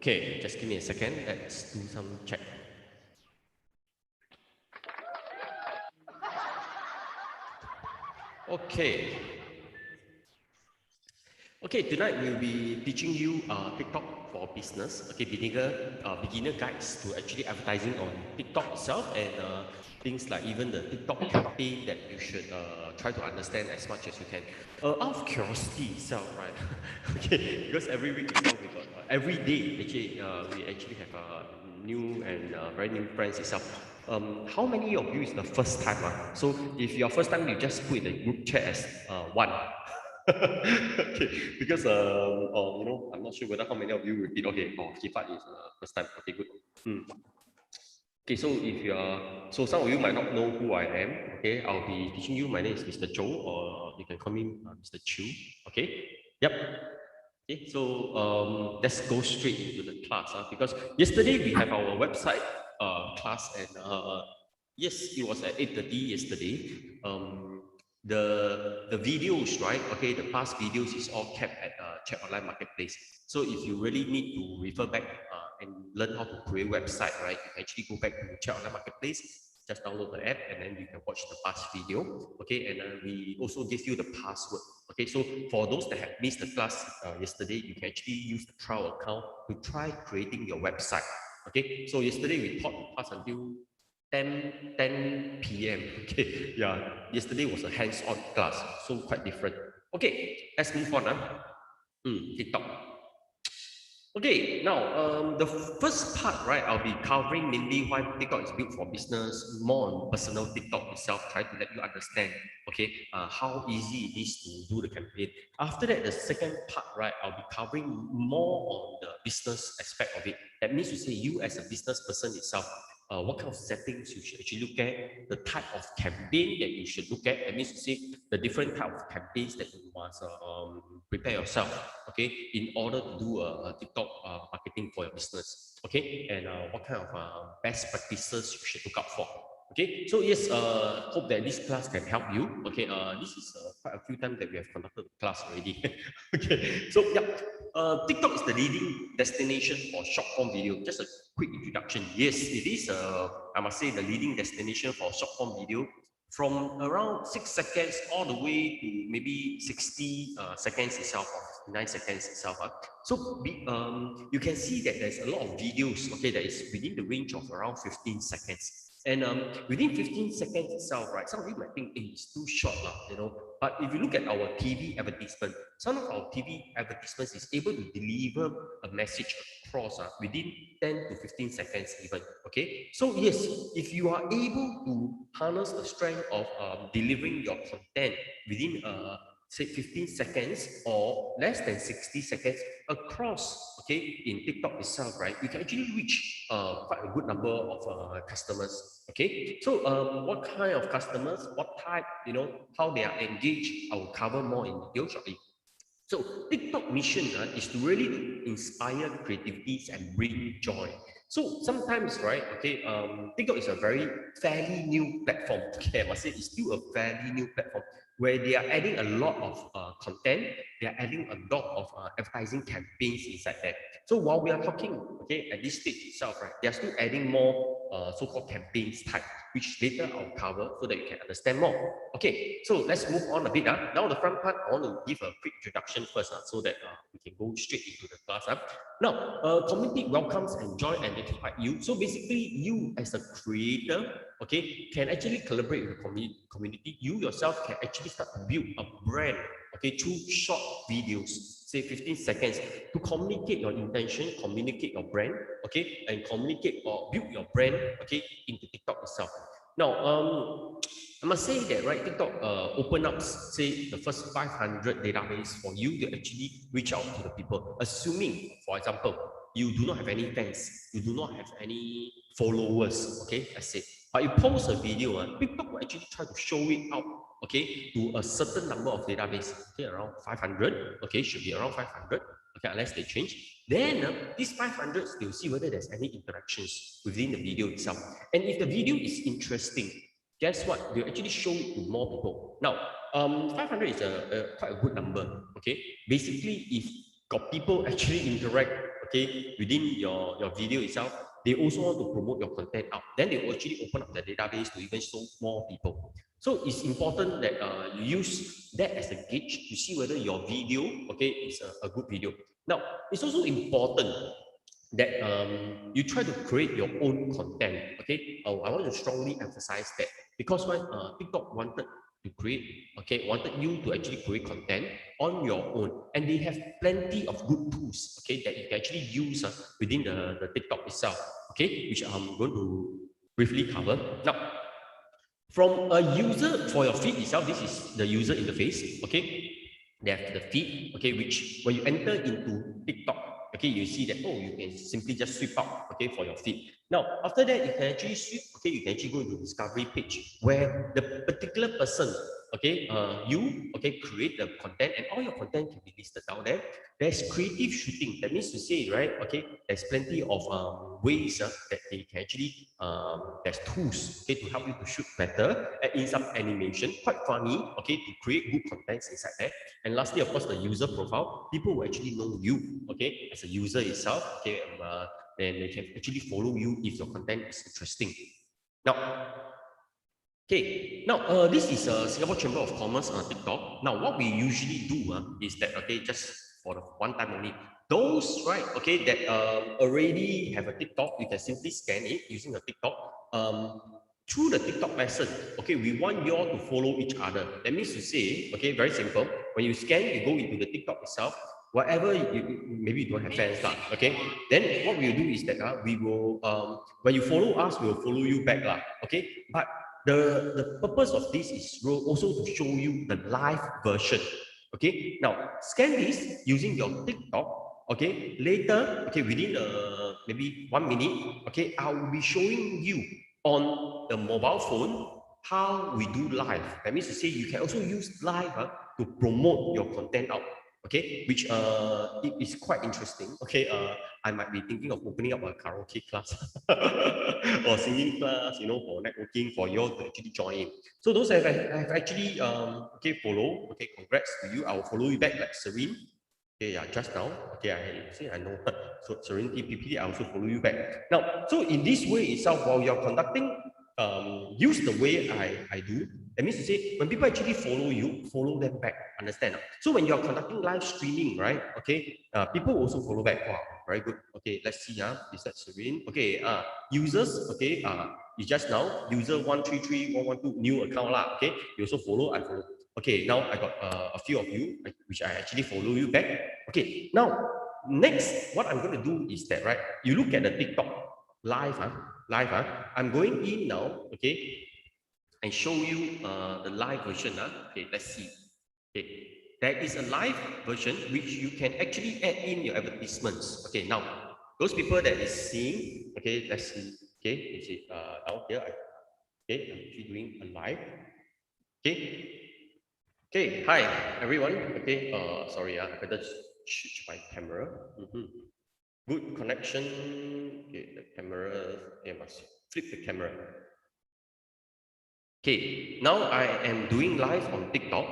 Okay, just give me a second. Let's do some check. Okay. Okay, tonight we'll be teaching you TikTok for business. Okay, beginner guides to actually advertising on TikTok itself and things like even the TikTok campaign that you should try to understand as much as you can. Out of curiosity itself, right? Okay, because every week itself we got every day actually we actually have new and very new friends itself. How many of you is the first time? So if you're first time, you just put in the group chat as one. Okay, because you know, I'm not sure whether how many of you repeat. Okay, Kifat is first time. Okay, good. Okay, so if you are, so some of you might not know who I am. Okay, I'll be teaching you. My name is Mr. Zhou, or you can call me Mr. Chu. Okay, yep. Okay, so let's go straight into the class because yesterday we have our website class and yes, it was at 8:30 yesterday. The videos, right? Okay, the past videos is all kept at Chat Online Marketplace. So if you really need to refer back and learn how to create website, right? You can actually go back to Chat Online Marketplace. Just download the app and then you can watch the past video. Okay, and we also give you the password. Okay, so for those that have missed the class yesterday, you can actually use the trial account to try creating your website. Okay, so yesterday we taught us until 10 p.m. Okay, yeah, yesterday was a hands-on class, so quite different. Okay, let's move on. TikTok. Okay, now the first part, right, I'll be covering mainly why TikTok is built for business, more on personal TikTok itself, try to let you understand, okay, how easy it is to do the campaign. After that, the second part, right, I'll be covering more on the business aspect of it. That means to say you as a business person itself, what kind of settings you should actually look at, the type of campaign that you should look at. That means to say the different type of campaigns that you must prepare yourself, okay, in order to do a TikTok marketing for your business, okay, and what kind of best practices you should look out for. Okay, so yes, hope that this class can help you. Okay, this is quite a few times that we have conducted the class already. Okay, so yeah. TikTok is the leading destination for short form video. Just a quick introduction. Yes, it is, I must say, the leading destination for short form video from around 6 seconds all the way to maybe 60 seconds itself, or 9 seconds itself. So you can see that there's a lot of videos, okay, that is within the range of around 15 seconds. And within 15 seconds itself, right, some of you might think, hey, it's too short, you know. But if you look at our TV advertisement, some of our TV advertisements is able to deliver a message across within 10 to 15 seconds even, okay? So yes, if you are able to harness the strength of delivering your content within say 15 seconds or less than 60 seconds across, okay, in TikTok itself, right, you can actually reach quite a good number of customers, okay? So what kind of customers, what type, you know, how they are engaged, I will cover more in detail shortly. So TikTok mission is to really inspire creativities and bring joy. So sometimes, right, okay, TikTok is a very fairly new platform. Okay, I must say it's still a fairly new platform where they are adding a lot of content. They are adding a lot of advertising campaigns inside there. So while we are talking, okay, at this stage itself, right, they are still adding more so-called campaigns type, which later I'll cover so that you can understand more. Okay, so let's move on a bit. Now the front part, I want to give a quick introduction first so that we can go straight into the class. Now, community welcomes, enjoy, and identify you. So basically, you as a creator, okay, can actually collaborate with the community. You yourself can actually start to build a brand, okay, through short videos, say 15 seconds, to communicate your intention, communicate your brand, okay, and communicate or build your brand, okay, into TikTok itself. Now, I must say that, right, TikTok open up, say, the first 500 database for you to actually reach out to the people. Assuming, for example, you do not have any fans, you do not have any followers, okay, let's say, but you post a video, TikTok will actually try to show it out, okay, to a certain number of database, okay, around 500, okay, should be around 500, okay, unless they change. Then these 500, they'll see whether there's any interactions within the video itself. And if the video is interesting, guess what? They'll actually show it to more people. Now, 500 is quite a good number, okay? Basically, if got people actually interact, okay, within your video itself, they also want to promote your content out. Then they will actually open up the database to even show more people. So it's important that you use that as a gauge to see whether your video, okay, is a good video. Now, it's also important that you try to create your own content, okay? I want to strongly emphasize that because when TikTok wanted to create, okay, wanted you to actually create content on your own, and they have plenty of good tools, okay, that you can actually use within the TikTok itself, okay, which I'm going to briefly cover. Now, from a user, for your feed itself, this is the user interface, okay? They have the feed, okay, which when you enter into TikTok, okay, you see that, oh, you can simply just sweep up, okay, for your feed. Now, after that, you can actually sweep, okay, you can actually go into discovery page where the particular person, okay, you, okay, create the content and all your content can be listed down there. There's creative shooting. That means to say, right, okay, there's plenty of ways that they can actually, there's tools, okay, to help you to shoot better, add in some animation, quite funny, okay, to create good contents inside there. And lastly, of course, the user profile. People will actually know you, okay, as a user itself, okay, and they can actually follow you if your content is interesting. Now, okay, now this is Singapore Chamber of Commerce on TikTok. Now, what we usually do is that, okay, just for the one time only, those, right, okay, that already have a TikTok, you can simply scan it using a TikTok. Through the TikTok lesson, okay, we want you all to follow each other. That means to say, okay, very simple. When you scan, you go into the TikTok itself, whatever maybe you don't have fans, okay, then what we'll do is that we will, when you follow us, we'll follow you back, okay, but the purpose of this is also to show you the live version, okay. Now, scan this using your TikTok, okay, later, okay, within maybe 1 minute, okay, I will be showing you on the mobile phone how we do live. That means to say you can also use live to promote your content out, okay, which it is quite interesting, okay. I might be thinking of opening up a karaoke class or singing class, you know, for networking, for you all to actually join in. So those have actually okay, follow, okay, congrats to you. I will follow you back like Serene. Okay, yeah, just now. Okay, I see, I know. So Serenity PPT, I also follow you back. Now, so in this way itself, while you're conducting, use the way I do. That means to say, when people actually follow you, follow them back. Understand? So when you're conducting live streaming, right? Okay, people also follow back. Wow, very good. Okay, let's see. Is that Serene? Okay, users. Okay, you just now user 133112 new account lah. Okay, you also follow. I follow. Okay, now I got a few of you, which I actually follow you back. Okay, now next, what I'm going to do is that, right? You look at the TikTok live, I'm going in now, okay, and show you the live version. Okay, let's see. Okay, there is a live version which you can actually add in your advertisements. Okay, now those people that is seeing, okay, let's see. Okay, is it down here? Okay, I'm actually doing a live. Okay. Okay, hi everyone. Okay, sorry, I better switch my camera. Good connection. Okay, the camera, I must flip the camera. Okay, now I am doing live on TikTok.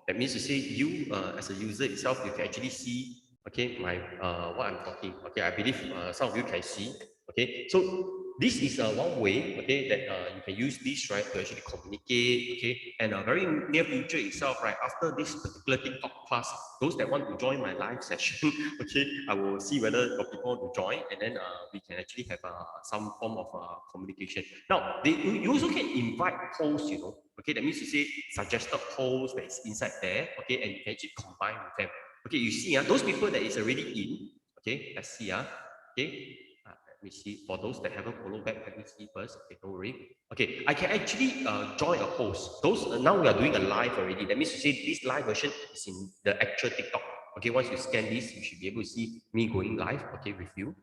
That means to say you, as a user itself, you can actually see, okay, my what I'm talking. Okay, I believe some of you can see. Okay, so this is one way, okay, that you can use this, right, to actually communicate. Okay, and a very near future itself, right, after this particular TikTok class, those that want to join my live session, okay, I will see whether got people to join, and then we can actually have some form of communication. Now, you also can invite posts, okay, that means you say suggested posts that is inside there, okay, and you can actually combine with them. Okay, you see, those people that is already in, okay, let's see, okay, let me see, for those that haven't followed back, let me see first, okay, don't worry. Okay, I can actually join a post. Those, now we are doing a live already, that means you say this live version is in the actual TikTok. Okay, once you scan this, you should be able to see me going live, okay, with you.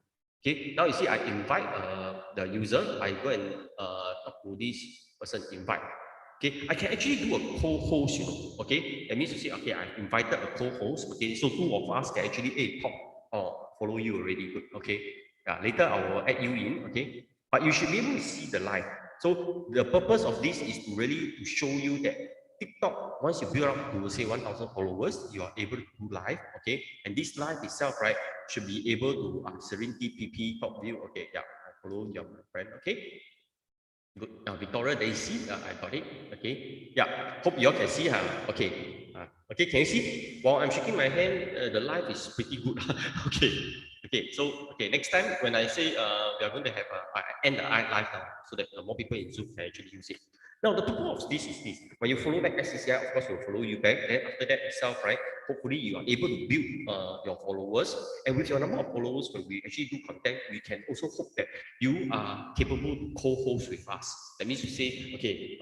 Okay, now you see I invite the user, I go and talk to this person, invite. Okay, I can actually do a co-host, okay? That means you see, okay, I've invited a co-host, okay? So two of us can actually, talk or follow you already, good, okay? Yeah, later I will add you in, okay? But you should be able to see the live. So the purpose of this is to really to show you that TikTok, once you build up to say 1,000 followers, you are able to do live, okay? And this live itself, right, should be able to Serenity PP top view. Okay, yeah, I follow your friend. Okay, good. Victoria Daisy, I got it. Okay, yeah, hope you all can see. Okay, okay, can you see? While I'm shaking my hand, the live is pretty good. Okay, okay, so okay, next time when I say we are going to have I end the live now so that more people in Zoom can actually use it. Now, the purpose of this is this. When you follow back SCCI, of course, will follow you back. Then after that itself, right, hopefully you are able to build your followers. And with your number of followers, when we actually do content, we can also hope that you are capable to co-host with us. That means you say, okay,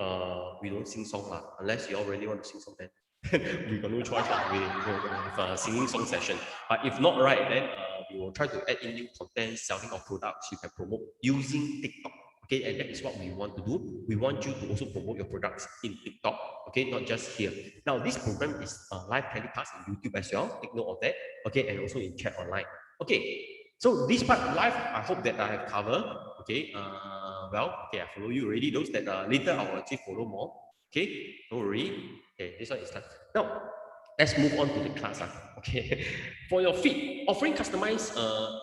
we don't sing song unless you all really want to sing song, then we got no choice. We have a singing song session. But if not, right, then we will try to add in new content, selling of products you can promote using TikTok. Okay, and that is what we want to do. We want you to also promote your products in TikTok, okay, not just here. Now, this program is live telecast on YouTube as well. Take note of that, okay, and also in chat online. Okay, so this part live, I hope that I have covered. Okay, well, okay, I follow you already. Those that later I will actually follow more. Okay, don't worry. Okay, this one is done. Now, let's move on to the class. Okay, for your feed, offering customized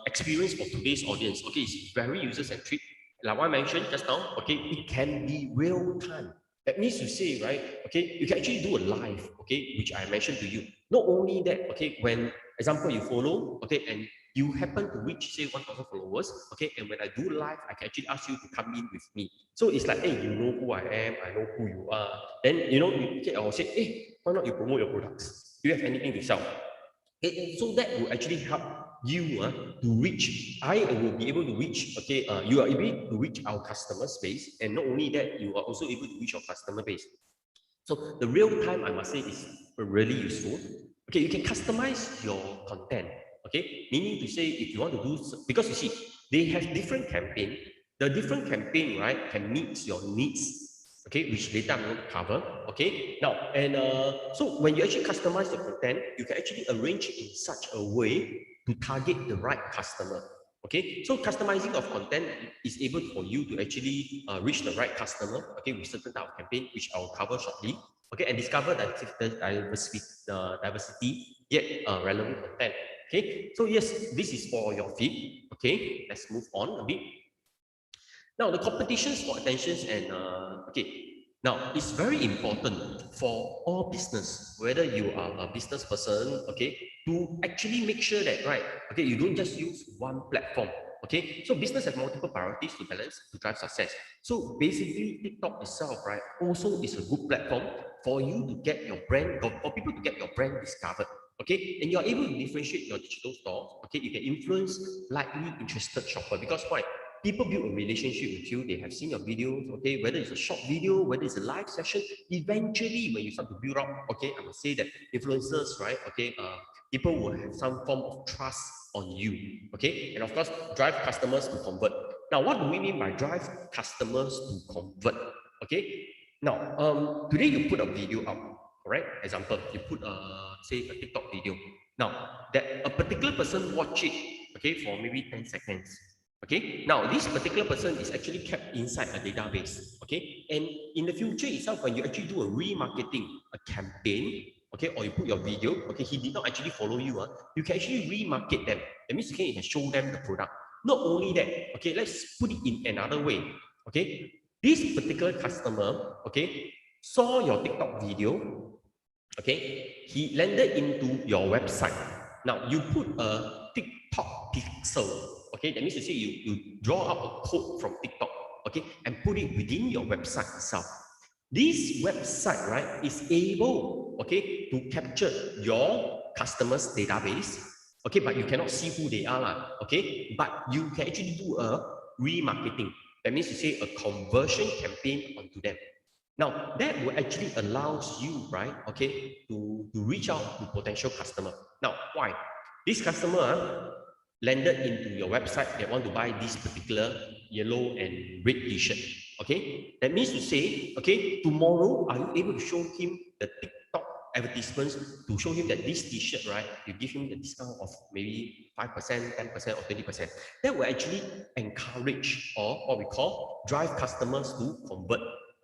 experience for today's audience. Okay, it's very user-centric. Like I mentioned just now, okay, it can be real time. That means you say, right, okay, you can actually do a live, okay, which I mentioned to you. Not only that, okay, when, example, you follow, okay, and you happen to reach, say, 1,000 followers, okay, and when I do live, I can actually ask you to come in with me. So it's like, hey, you know who I am, I know who you are. Then, okay, I will say, hey, why not you promote your products? Do you have anything to sell? So that will actually help you to reach. I will be able to reach. Okay, you are able to reach our customer base, and not only that, you are also able to reach your customer base. So the real time, I must say, is really useful. Okay, you can customize your content. Okay, meaning to say, if you want to do, because you see, they have different campaign. The different campaign, right, can meet your needs. Okay, which later I'm going to cover. Okay, now, and so when you actually customize the content, you can actually arrange in such a way to target the right customer. Okay, so customizing of content is able for you to actually reach the right customer, okay, with certain type of campaign, which I'll cover shortly. Okay, and discover the diversity yet relevant content. Okay, so yes, this is for your feed. Okay, let's move on a bit. Now, the competitions for attentions and now it's very important for all business, whether you are a business person, okay, to actually make sure that you don't just use one platform. Okay, so business has multiple priorities to balance to drive success. So basically, TikTok itself, right, also is a good platform for you to get your brand, for people to get your brand discovered. Okay, and you're able to differentiate your digital stores. Okay, you can influence likely interested shopper because why? People build a relationship with you. They have seen your videos, okay, whether it's a short video, whether it's a live session. Eventually, when you start to build up, okay, I would say that influencers, right, okay, people will have some form of trust on you, okay, and of course, drive customers to convert. Now, what do we mean by drive customers to convert? Okay, now, today you put a video up, correct? Example, you put say a TikTok video. Now, that a particular person watch it, okay, for maybe 10 seconds. Okay, now this particular person is actually kept inside a database. Okay, and in the future itself, when you actually do a remarketing, a campaign, okay, or you put your video, okay, he did not actually follow you, you can actually remarket them. That means you can show them the product. Not only that, okay, let's put it in another way. Okay, this particular customer, okay, saw your TikTok video, okay, he landed into your website. Now you put a TikTok pixel, okay, that means to say you draw up a code from TikTok, okay, and put it within your website itself. This website, right, is able, okay, to capture your customers database, okay, but you cannot see who they are, okay, but you can actually do a remarketing. That means to say a conversion campaign onto them. Now, that will actually allows you, right, okay, to reach out to potential customer. Now, why? This customer landed into your website, they want to buy this particular yellow and red t-shirt, okay? That means to say, okay, tomorrow, are you able to show him the TikTok advertisements to show him that this t-shirt, right, you give him the discount of maybe 5%, 10%, or 20%. That will actually encourage or what we call drive customers to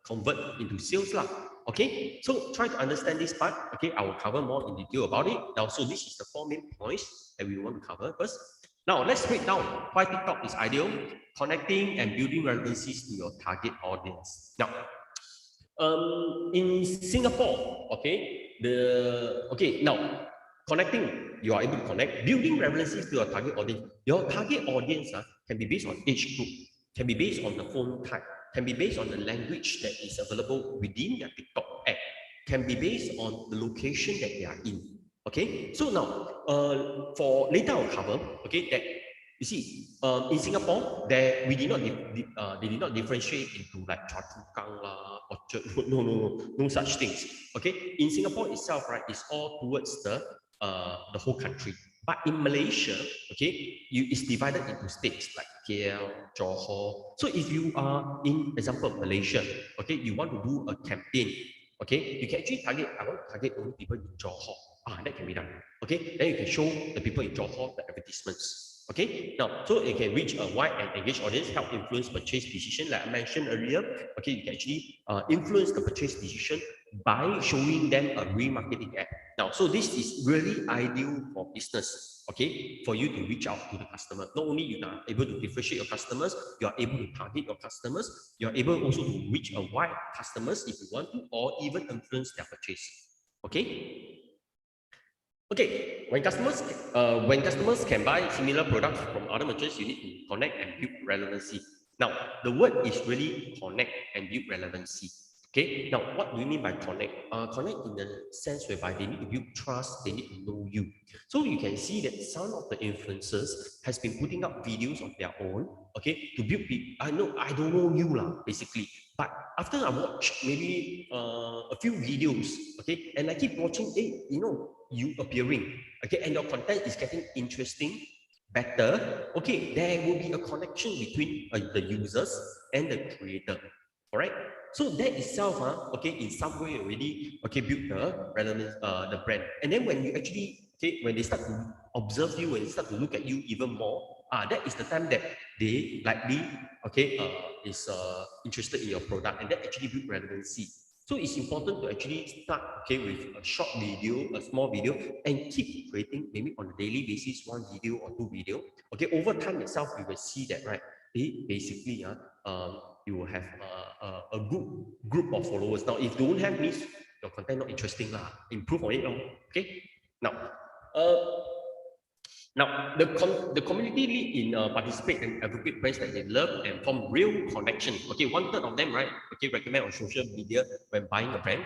convert into sales lah. Okay, so try to understand this part. Okay, I will cover more in detail about it. Now, so this is the 4 main points that we want to cover first. Now, let's break down why TikTok is ideal, connecting and building relevancies to your target audience. Now, in Singapore, now connecting, you are able to connect, building relevancies to your target audience. Your target audience can be based on age group, can be based on the phone type, can be based on the language that is available within your TikTok app, can be based on the location that they are in. Okay, so now for later I'll cover, okay, that you see, in Singapore, there we did not they did not differentiate into like Choa Chu Kang lah, Orchard Road. No such things. Okay, in Singapore itself, right, it's all towards the whole country. But in Malaysia, okay, it's divided into states like KL, Johor. So if you are in example Malaysia, okay, you want to do a campaign, okay, you can actually target. I want to target only people in Johor. That can be done. Okay, then you can show the people in Johor the advertisements. Okay, now, so it can reach a wide and engaged audience, help influence purchase decision. Like I mentioned earlier, okay, you can actually influence the purchase decision by showing them a remarketing ad. Now, so this is really ideal for business, okay, for you to reach out to the customer. Not only you are able to differentiate your customers, you are able to target your customers, you are able also to reach a wide customers if you want to, or even influence their purchase. Okay. Okay, when customers can buy similar products from other merchants, you need to connect and build relevancy. Now, the word is really connect and build relevancy. Okay, now what do you mean by connect? Connect in the sense whereby they need to build trust, they need to know you. So you can see that some of the influencers has been putting up videos of their own, okay, to build people. I don't know you lah, basically. But after I watch maybe a few videos, okay, and I keep watching, you appearing, okay, and your content is getting interesting, better, okay, there will be a connection between the users and the creator. All right. So that itself, okay, in some way already, okay, build the relevance, the brand. And then when you actually, okay, when they start to observe you, when they start to look at you even more, that is the time that they likely, okay, is interested in your product, and that actually build relevancy. So it's important to actually start, okay, with a short video, a small video, and keep creating maybe on a daily basis, one video or two video. Okay, over time itself, you will see that, right? Basically, you will have a good group of followers. Now, if you don't have means your content not interesting lah, improve on it. Okay. Now, uh, the community lead in participate and advocate brands that they love and form real connection. Okay, one third of them, right? Okay, recommend on social media when buying a brand.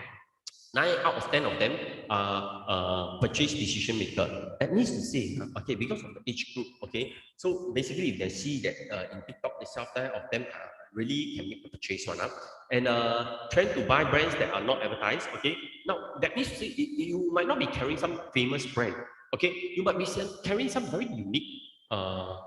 9 out of 10 of them are purchase decision maker. That means to say, okay, because of the age group, okay, so basically if they see that in TikTok itself, 9 of them really can make the purchase one up and trying to buy brands that are not advertised, okay. Now, that means to say, you might not be carrying some famous brand, okay, you might be carrying some very unique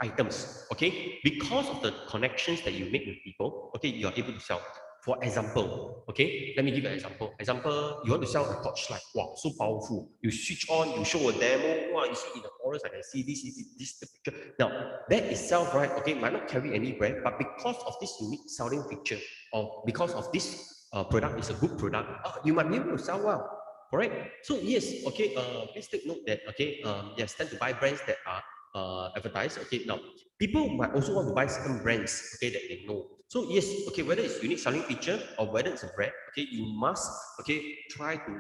items, okay, because of the connections that you make with people, okay, you are able to sell. For example, okay, let me give you an example. Example, you want to sell a torchlight. Wow, so powerful. You switch on, you show a demo. Wow, you see in the forest, I can see this the picture. Now, that itself, right, okay, might not carry any brand, but because of this unique selling feature, or because of this product is a good product, you might be able to sell well. Correct. So yes, okay. Please take note that okay. Yes, tend to buy brands that are advertised. Okay. Now, people might also want to buy certain brands. Okay, that they know. So yes, okay. Whether it's unique selling feature or whether it's a brand, okay, you must okay try to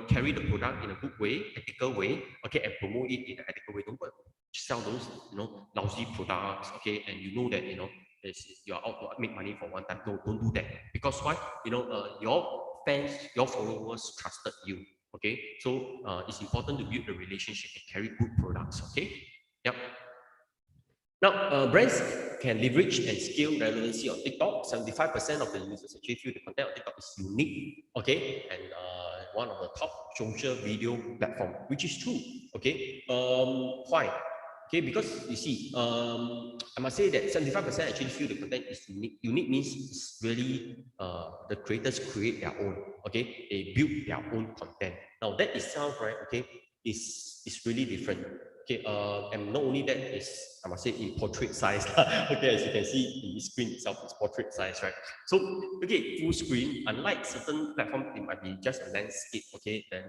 carry the product in a good way, ethical way. Okay, and promote it in an ethical way. Don't sell those lousy products. Okay, and you know that you're out to make money for one time. No, don't do that because why? Your fans, your followers trusted you. Okay, so it's important to build a relationship and carry good products. Okay, yep. Now, brands can leverage and scale relevancy on TikTok. 75% of the users actually feel the content on TikTok is unique, okay, and one of the top social video platform, which is true, okay. Why? Okay, because you see, I must say that 75% actually feel the content is unique. Unique means it's really the creators create their own, okay, they build their own content. Now that itself, right, okay, is really different. Okay, and not only that is, I must say, in portrait size. Okay, as you can see, the screen itself is portrait size, right? So, okay, full screen, unlike certain platforms, it might be just a landscape, okay, then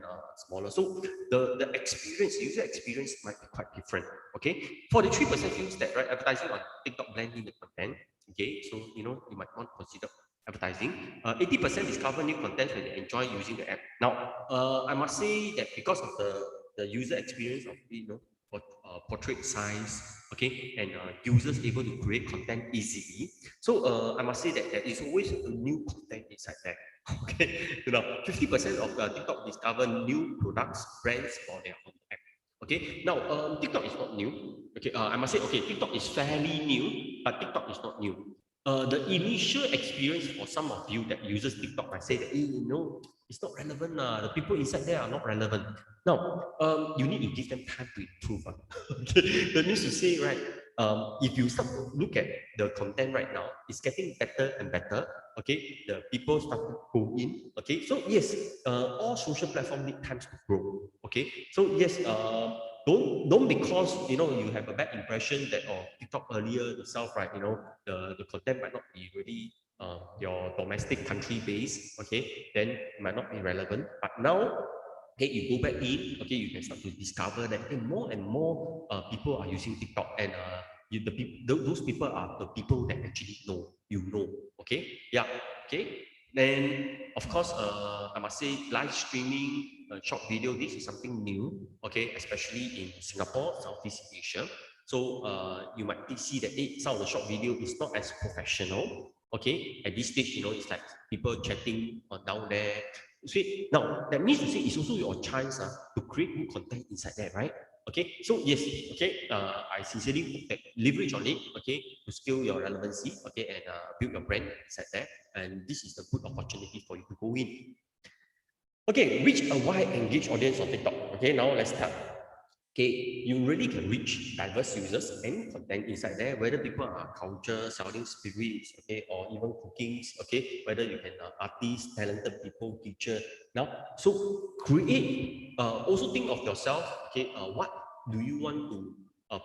smaller. So, the experience, user experience might be quite different, okay? 43% feels that, right, advertising on TikTok blending the content, okay? So, you might want to consider advertising. 80% discover new content when they enjoy using the app. Now, I must say that because of the user experience of portrait size, okay, and users able to create content easily. So I must say that there is always a new content inside there. Okay, 50% of TikTok discover new products, brands for their own app. Okay, now TikTok is not new. Okay, I must say, okay, TikTok is fairly new, but TikTok is not new. The initial experience for some of you that uses TikTok might say that, it's not relevant. The people inside there are not relevant. Now, you need to give them time to improve. Okay, that means to say, right, if you start to look at the content right now, it's getting better and better. Okay, the people start to go in. Okay, so yes, all social platforms need time to grow. Okay, so yes, don't because you have a bad impression that TikTok earlier itself, right, the content might not be really your domestic country base, okay, then it might not be relevant. But now, okay, you go back in, okay, you can start to discover that more and more people are using TikTok, and those people are the people that actually know, okay, yeah, okay. Then of course, I must say, live streaming, short video, this is something new, okay, especially in Singapore, Southeast Asia. So you might see that some of the short video is not as professional. Okay, at this stage, it's like people chatting down there. See, now that means to say it's also your chance to create good content inside there, right? Okay, so yes, okay, I sincerely leverage on it, okay, to scale your relevancy, okay, and build your brand inside there. And this is a good opportunity for you to go in. Okay, reach a wide engaged audience on TikTok. Okay, now let's start. Okay, you really can reach diverse users and content inside there, whether people are culture, selling spirits, okay, or even cookings, okay, whether you can artists, talented people, teacher. Now, so create, also think of yourself, okay, what do you want to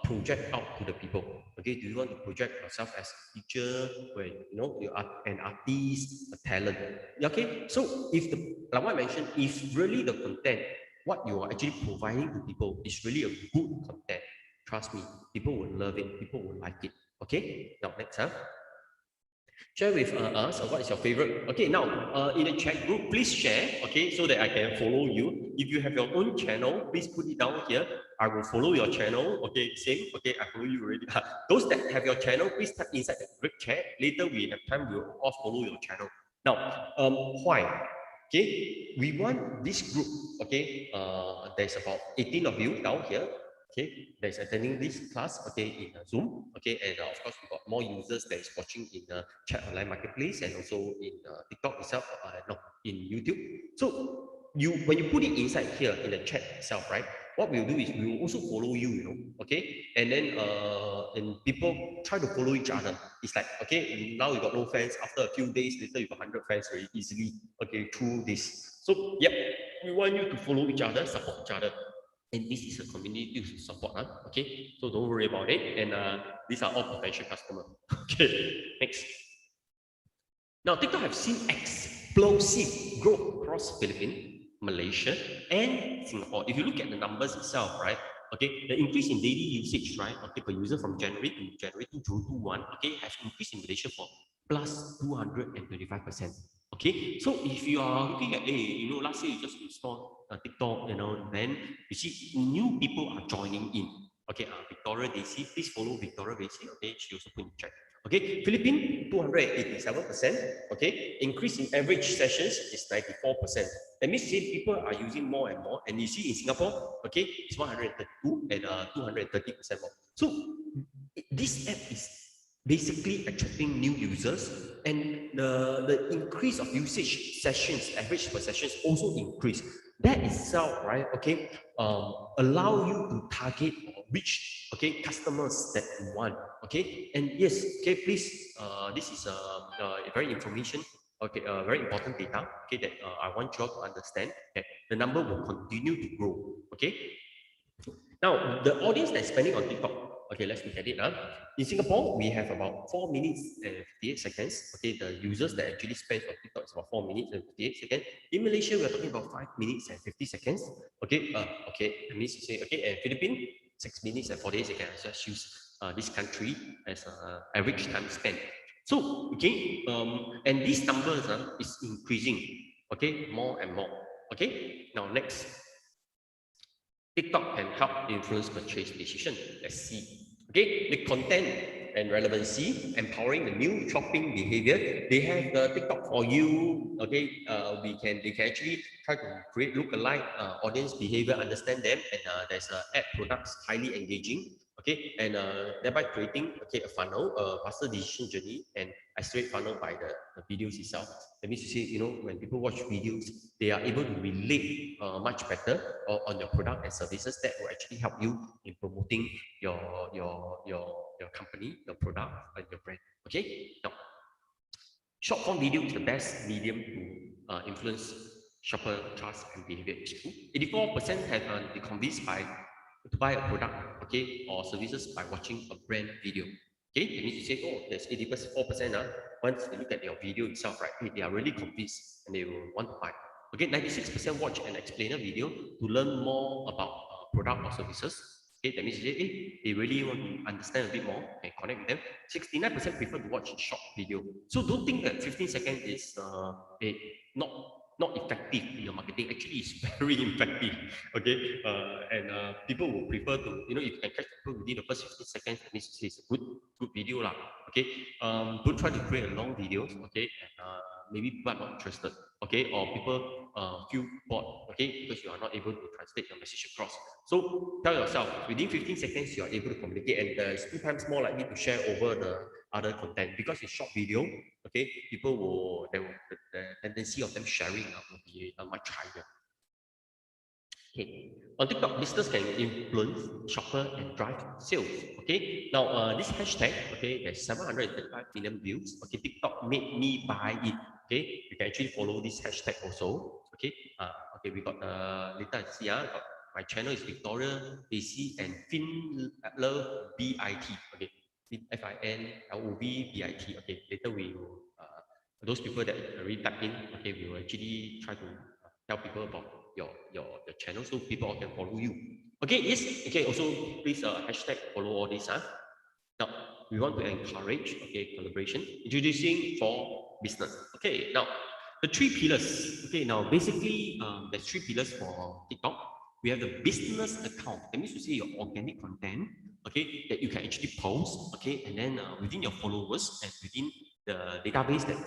project out to the people. Okay, do you want to project yourself as a teacher, where you are an artist, a talent? Okay, so if the like what I mentioned, if really the content, what you are actually providing to people is really a good content, trust me, people will love it, people will like it. Okay, now next, share with us what is your favorite. Okay, now in the chat group, please share, okay, so that I can follow you. If you have your own channel, please put it down here. I will follow your channel. Okay, same. Okay, I follow you already. Those that have your channel, please type inside the group chat. Later we have time, we'll all follow your channel. Now, why? Okay, we want this group. Okay, there's about 18 of you down here. Okay, that is attending this class, okay, in Zoom, okay, and of course, we got more users that is watching in Chat Online Marketplace and also in TikTok itself, no, in YouTube. So when you put it inside here in the chat itself, right? What we'll do is we will also follow you, okay, and then and people try to follow each other. It's like, okay, now you got no fans. After a few days later, you got 100 fans very easily, okay, through this. So yep, we want you to follow each other, support each other. And this is a community to support, okay? So don't worry about it. And these are all potential customers. Okay, next. Now, TikTok have seen explosive growth across Philippines, Malaysia, and Singapore. If you look at the numbers itself, right? Okay, the increase in daily usage, right? Okay, per user from January to January 2021, okay, has increased in Malaysia for plus 225%. Okay, so if you are looking at, hey, last year you just installed TikTok, then you see new people are joining in. Okay, Victoria Daisy, please follow Victoria Daisy. Okay, she also put in chat. Okay, Philippines 287%. Okay, increase in average sessions is 94%. That means people are using more and more. And you see in Singapore, okay, it's 132 and 230% more. So this app is basically attracting new users, and the increase of usage sessions, average per sessions also increase. That itself, right, okay, allow you to target or reach, okay, customers that you want, okay. And yes, okay, please, this is a very information, okay, very important data, okay, that I want you all to understand that the number will continue to grow, okay. Now, the audience that's spending on TikTok, okay, let's look at it. In Singapore, we have about 4 minutes and 58 seconds. Okay, the users that actually spend on TikTok is about 4 minutes and 58 seconds. In Malaysia, we're talking about 5 minutes and 50 seconds. Okay, that means to say, okay, and Philippines, 6 minutes and 48 seconds. I just use this country as average time spent. So, okay, and these numbers is increasing, okay, more and more. Okay, now next. TikTok can help influence purchase decision. Let's see. Okay, the content and relevancy, empowering the new shopping behavior. They have the TikTok for you. Okay, they can actually try to create look-alike audience behavior, understand them, and there's ad products highly engaging. Okay, and thereby creating a funnel, a faster decision journey, and a straight funnel by the videos itself. That means to say, when people watch videos, they are able to relate much better on your product and services that will actually help you in promoting your company, your product, and your brand. Okay. Now, short form video is the best medium to influence shopper trust and behavior. It's true. 84% have been convinced to buy a product, okay, or services by watching a brand video. Okay, that means you say, oh, there's 84%. Once they look at your video itself, right, they are really convinced and they will want to buy. Okay, 96% watch an explainer video to learn more about product or services. Okay, that means they really want to understand a bit more and connect with them. 69% prefer to watch short video. So don't think that 15 seconds is not not effective in your marketing. Actually, it's very effective. Okay, and people will prefer to, if you can catch people within the first 15 seconds, that means it's a good video lah. Okay, don't try to create a long videos. Okay, and maybe people are not interested. Okay, or people feel bored. Okay, because you are not able to translate your message across. So tell yourself within 15 seconds you are able to communicate, and it's 2 times more likely to share over the other content, because it's short video. Okay, people will the tendency of them sharing will be much higher. Okay, on TikTok, business can influence shopper and drive sales. Okay, now this hashtag, okay, there's 735 million views. Okay, TikTok made me buy it. Okay, you can actually follow this hashtag also. Okay, okay, we got later I see got my channel is Victoria AC and Finlove BIT. Okay, FINLOV BIT. Okay, later we will those people that already type in. Okay, we will actually try to tell people about your channel so people can follow you. Okay, yes. Okay, also please hashtag follow all this. Now we want to encourage collaboration, introducing for business. Okay, now the three pillars. Okay, now basically there's three pillars for TikTok. We have the business account. That means to say your organic content, okay, that you can actually post, okay, and then within your followers and within the database that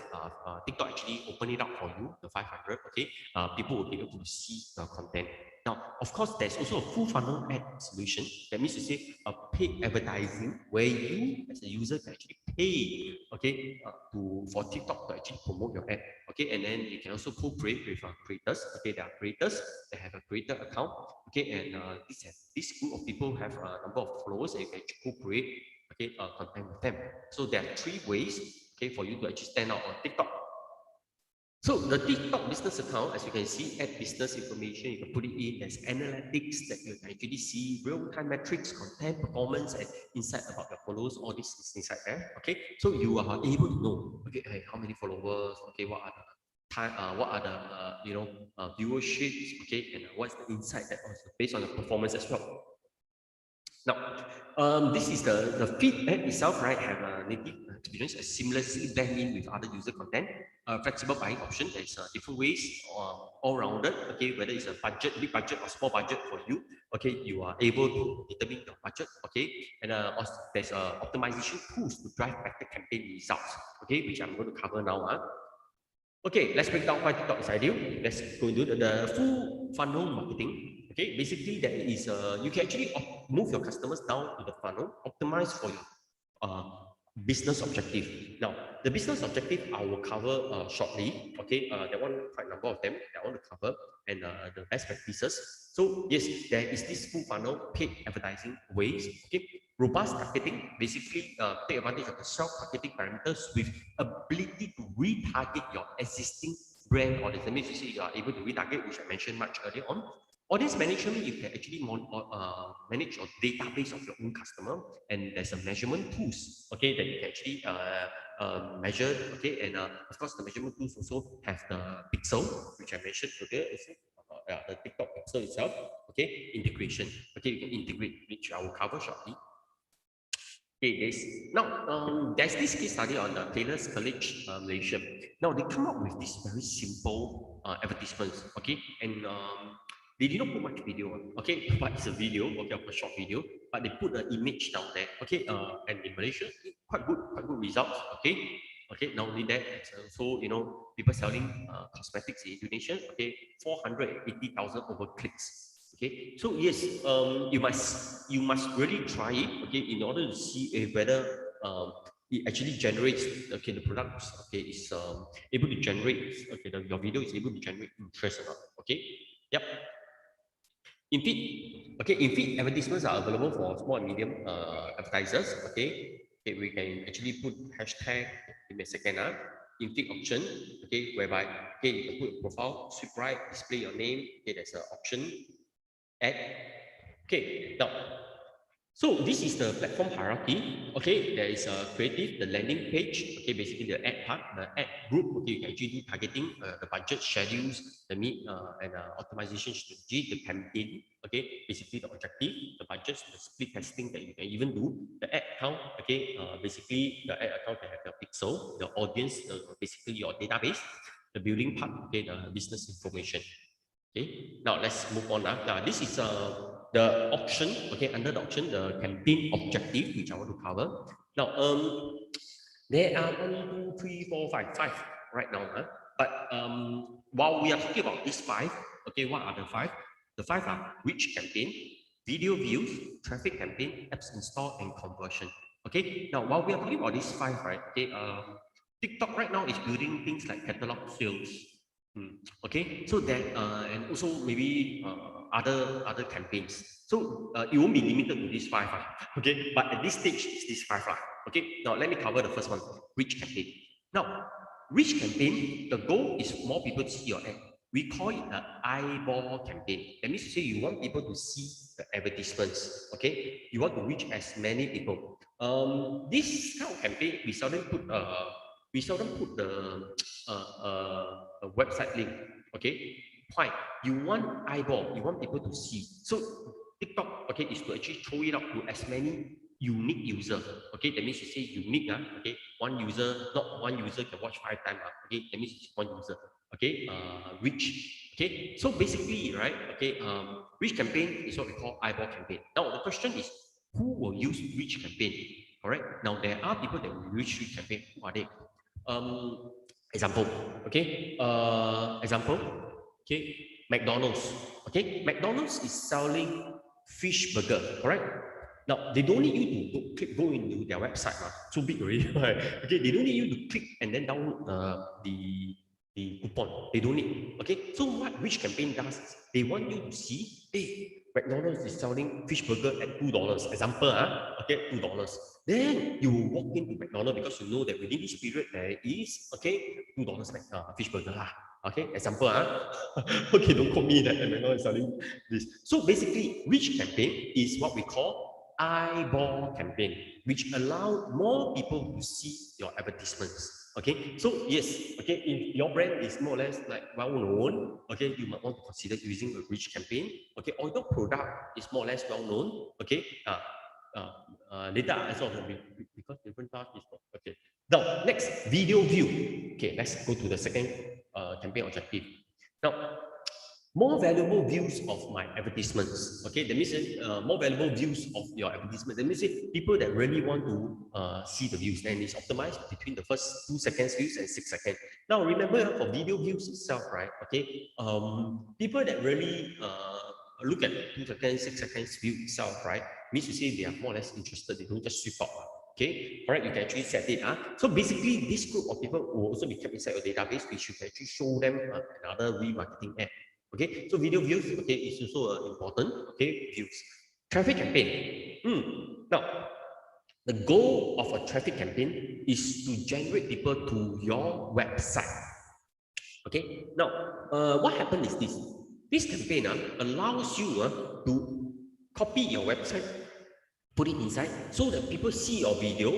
TikTok actually open it up for you, the 500, okay, people will be able to see the content. Now, of course, there's also a full funnel ad solution. That means to say a paid advertising where you as a user can actually pay, okay, for TikTok to actually promote your ad, okay, and then you can also co-create with creators. Okay, there are creators that have a creator account, okay, and this group of people have a number of followers and you can actually co-create content with them. So there are three ways, okay, for you to actually stand out on TikTok. So the TikTok business account, as you can see, add business information, you can put it in. There's analytics that you can actually see, real-time metrics, content performance, and insight about your followers. All this is inside there. Okay, so you are able to know, okay, hey, how many followers? Okay, what are the time? What are the viewerships? Okay, and what's the insight that also based on the performance as well. Now, this is the feed ad itself, right? Have a native experience, a seamlessly blend in with other user content, flexible buying option. There's different ways, all rounded. Okay, whether it's a budget, big budget or small budget for you. Okay, you are able to determine your budget. Okay, and there's optimization tools to drive better campaign results. Okay, which I'm going to cover now. Okay, let's break down why TikTok is ideal. Let's go into the full funnel marketing. Okay, basically that is you can actually move your customers down to the funnel, optimize for your business objective. Now, the business objective I will cover shortly. Okay, there one quite a number of them that I want to cover and the best practices. So yes, there is this full funnel paid advertising ways. Okay, robust targeting, basically take advantage of the self-targeting parameters with ability to retarget your existing brand audience. That means you see you are able to retarget, which I mentioned much earlier on. Audience management, you can actually manage your database of your own customer, and there's a measurement tools, okay, that you can actually measure, okay, and of course the measurement tools also have the pixel, which I mentioned earlier, the TikTok pixel itself, okay, integration, okay, you can integrate, which I will cover shortly. Okay, there's this case study on the Taylor's College, Malaysia. Now they come up with this very simple advertisements, okay, and they did not put much video on, okay, but it's a video, okay, a short video, but they put an image down there, okay, and in Malaysia, quite good results, okay. Okay, not only that, also, people selling cosmetics in Indonesia, okay, 480,000 over clicks. Okay, so yes, you must really try it, okay, in order to see whether it actually generates, okay, the product, okay, is able to generate, okay, your video is able to generate interest or not, okay. Yep. In feed, okay, in feed advertisements are available for small and medium advertisers, okay. Okay, we can actually put hashtag in a second, in feed option, okay, whereby, okay, you can put a profile, swipe right, display your name, okay, there's an option, add. Okay, now, so this is the platform hierarchy. Okay, there is a creative, the landing page. Okay, basically the ad part, the ad group. Okay, you can actually do targeting, the budget schedules, the meet and optimization strategy, the campaign. Okay, basically the objective, the budgets, the split testing that you can even do. The ad account. Okay, basically the ad account can have the pixel, the audience, basically your database, the building part. Okay, the business information. Okay, now let's move on. Now this is the option. Okay, under the option, the campaign objective, which I want to cover. Now, there are 1, 2, 3, 4, 5 right now. But while we are talking about these 5, okay, what are the 5? The 5 are reach campaign, video views, traffic campaign, apps install, and conversion. Okay, now while we are talking about these 5, right? Okay, TikTok right now is building things like catalog sales. Okay, so that and also maybe other campaigns. So it won't be limited to these 5. Okay, but at this stage, it's these 5. Okay, now let me cover the first one, reach campaign. Now, reach campaign, the goal is more people to see your ad. We call it an eyeball campaign. That means to say you want people to see the advertisements. Okay, you want to reach as many people. This kind of campaign we seldom put the a website link. Okay, why? You want eyeball, you want people to see. So TikTok, okay, is to actually throw it out to as many unique user. Okay, that means you say unique. Okay, one user, not one user can watch 5 times. Okay, that means it's one user. Okay, reach. Okay, so basically, right? Okay, reach campaign is what we call eyeball campaign. Now the question is, who will use reach campaign? Correct. Now there are people that will use reach campaign. Who are they? Um, example. Okay. Example. Okay. McDonald's. Okay. McDonald's is selling fish burger. Correct. Now they don't need you to go into their website. Too big already. Right? Okay. They don't need you to click and then download the coupon. They don't need. Okay. So what which campaign does is they want you to see, hey, McDonald's is selling fish burger at $2. Example, okay, $2. Then you will walk into McDonald's because you know that within this period there is, okay, $2 fish burger lah. Okay, example, okay, don't quote me that McDonald's is selling this. So basically, which campaign is what we call eyeball campaign, which allow more people to see your advertisements. Okay, so yes, okay, if your brand is more or less like well known, okay, you might want to consider using a reach campaign. Okay, or your product is more or less well known. Okay, later I saw because different task is not okay. Now next video view. Okay, let's go to the second campaign objective. Now more valuable views of my advertisements. Okay, that means more valuable views of your advertisement. That means people that really want to see the views, and it's optimized between the first 2 seconds views and 6 seconds. Now remember for video views itself, right? Okay, people that really look at 2 seconds, 6 seconds view itself, right? Means to say they are more or less interested. They don't just sweep up. Okay, correct. You can actually set it. So basically, this group of people will also be kept inside your database, which you can actually show them another remarketing ad. Okay, so video views, okay, is also important. Okay, views. Traffic campaign. Now, the goal of a traffic campaign is to generate people to your website. Okay, now, what happens is this. This campaign allows you to copy your website, put it inside, so that people see your video,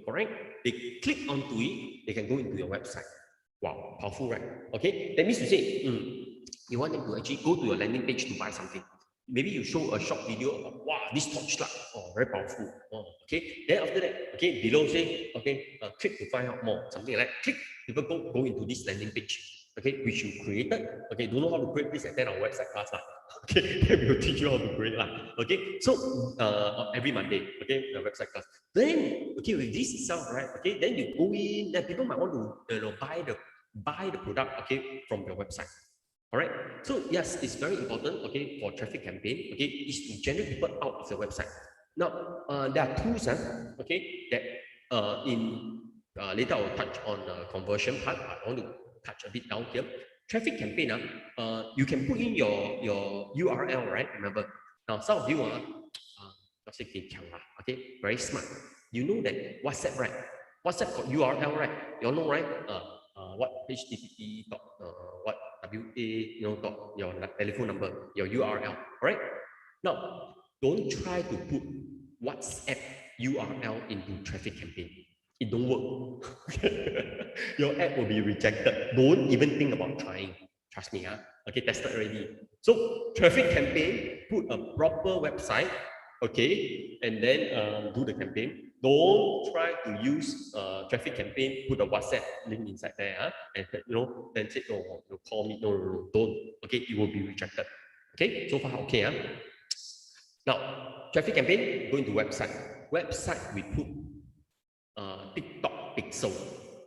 correct? They click onto it, they can go into your website. Wow, powerful, right? Okay, that means to say, you want them to actually go to your landing page to buy something. Maybe you show a short video of, wow, this torchlight, oh, very powerful. Oh, okay, then after that, okay, below say, okay, click to find out more, something like that. Click, people go into this landing page, okay, which you created. Okay, don't know how to create, please attend our website class. Okay, then we will teach you how to create. Okay, so every Monday, okay, the website class. Then, okay, with this itself, right, okay, then you go in, then people might want to buy the product, okay, from your website. All right. So yes, it's very important. Okay, for traffic campaign. Okay, is to generate people out of the website. Now, there are tools. Okay, that in later I will touch on the conversion part. I want to touch a bit down here. Traffic campaign. You can put in your URL, right? Remember. Now, some of you okay, very smart. You know that WhatsApp, right? WhatsApp got URL, right? You all know, right? What HTTP dot what WA, dot your telephone number, your URL, right? Now, don't try to put WhatsApp URL into traffic campaign. It don't work. Your app will be rejected. Don't even think about trying. Trust me, okay, tested already. So traffic campaign, put a proper website, okay, and then do the campaign. Don't try to use traffic campaign, put a WhatsApp link inside there, and then say, oh, you call me. No, don't. Okay, it will be rejected. Okay, so far okay, Now, traffic campaign, go into website. Website, we put TikTok pixel.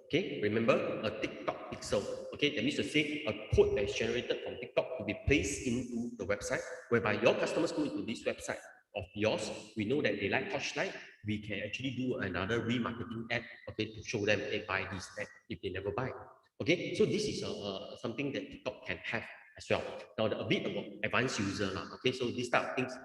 Okay, remember a TikTok pixel. Okay, that means to say a code that is generated from TikTok to be placed into the website, whereby your customers go into this website of yours. We know that they like torchlight. We can actually do another remarketing ad, okay, to show them they buy this ad if they never buy. Okay, so this is something that TikTok can have as well. Now, a bit about advanced user. Okay, so these type of things,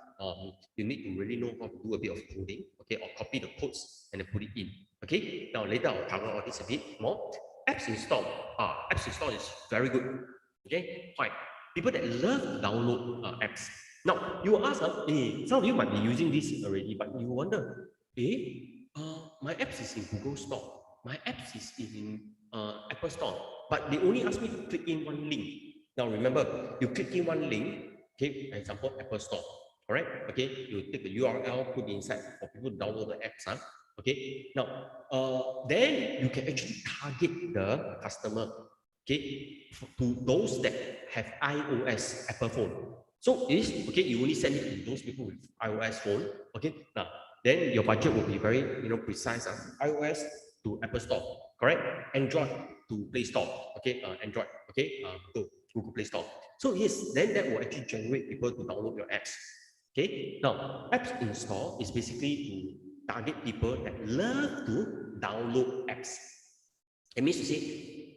you need to really know how to do a bit of coding, okay, or copy the codes and then put it in. Okay, now later I'll cover all this a bit more. Apps install. Apps install is very good. Okay, fine. People that love to download apps. Now, you will ask, some of you might be using this already, but you wonder, my apps is in Google Store. My apps is in Apple Store. But they only ask me to click in one link. Now, remember, you click in one link, okay, for example, Apple Store. All right, okay, you take the URL, put inside for people to download the apps. Okay, now, then you can actually target the customer, okay, to those that have iOS Apple phone. So is okay, you only send it to those people with iOS phone. Okay, now then your budget will be very precise. iOS to Apple Store, correct? Android to Play Store. Okay, Android. Okay, to Google Play Store. So yes, then that will actually generate people to download your apps. Okay, now apps install is basically to target people that love to download apps. It means to say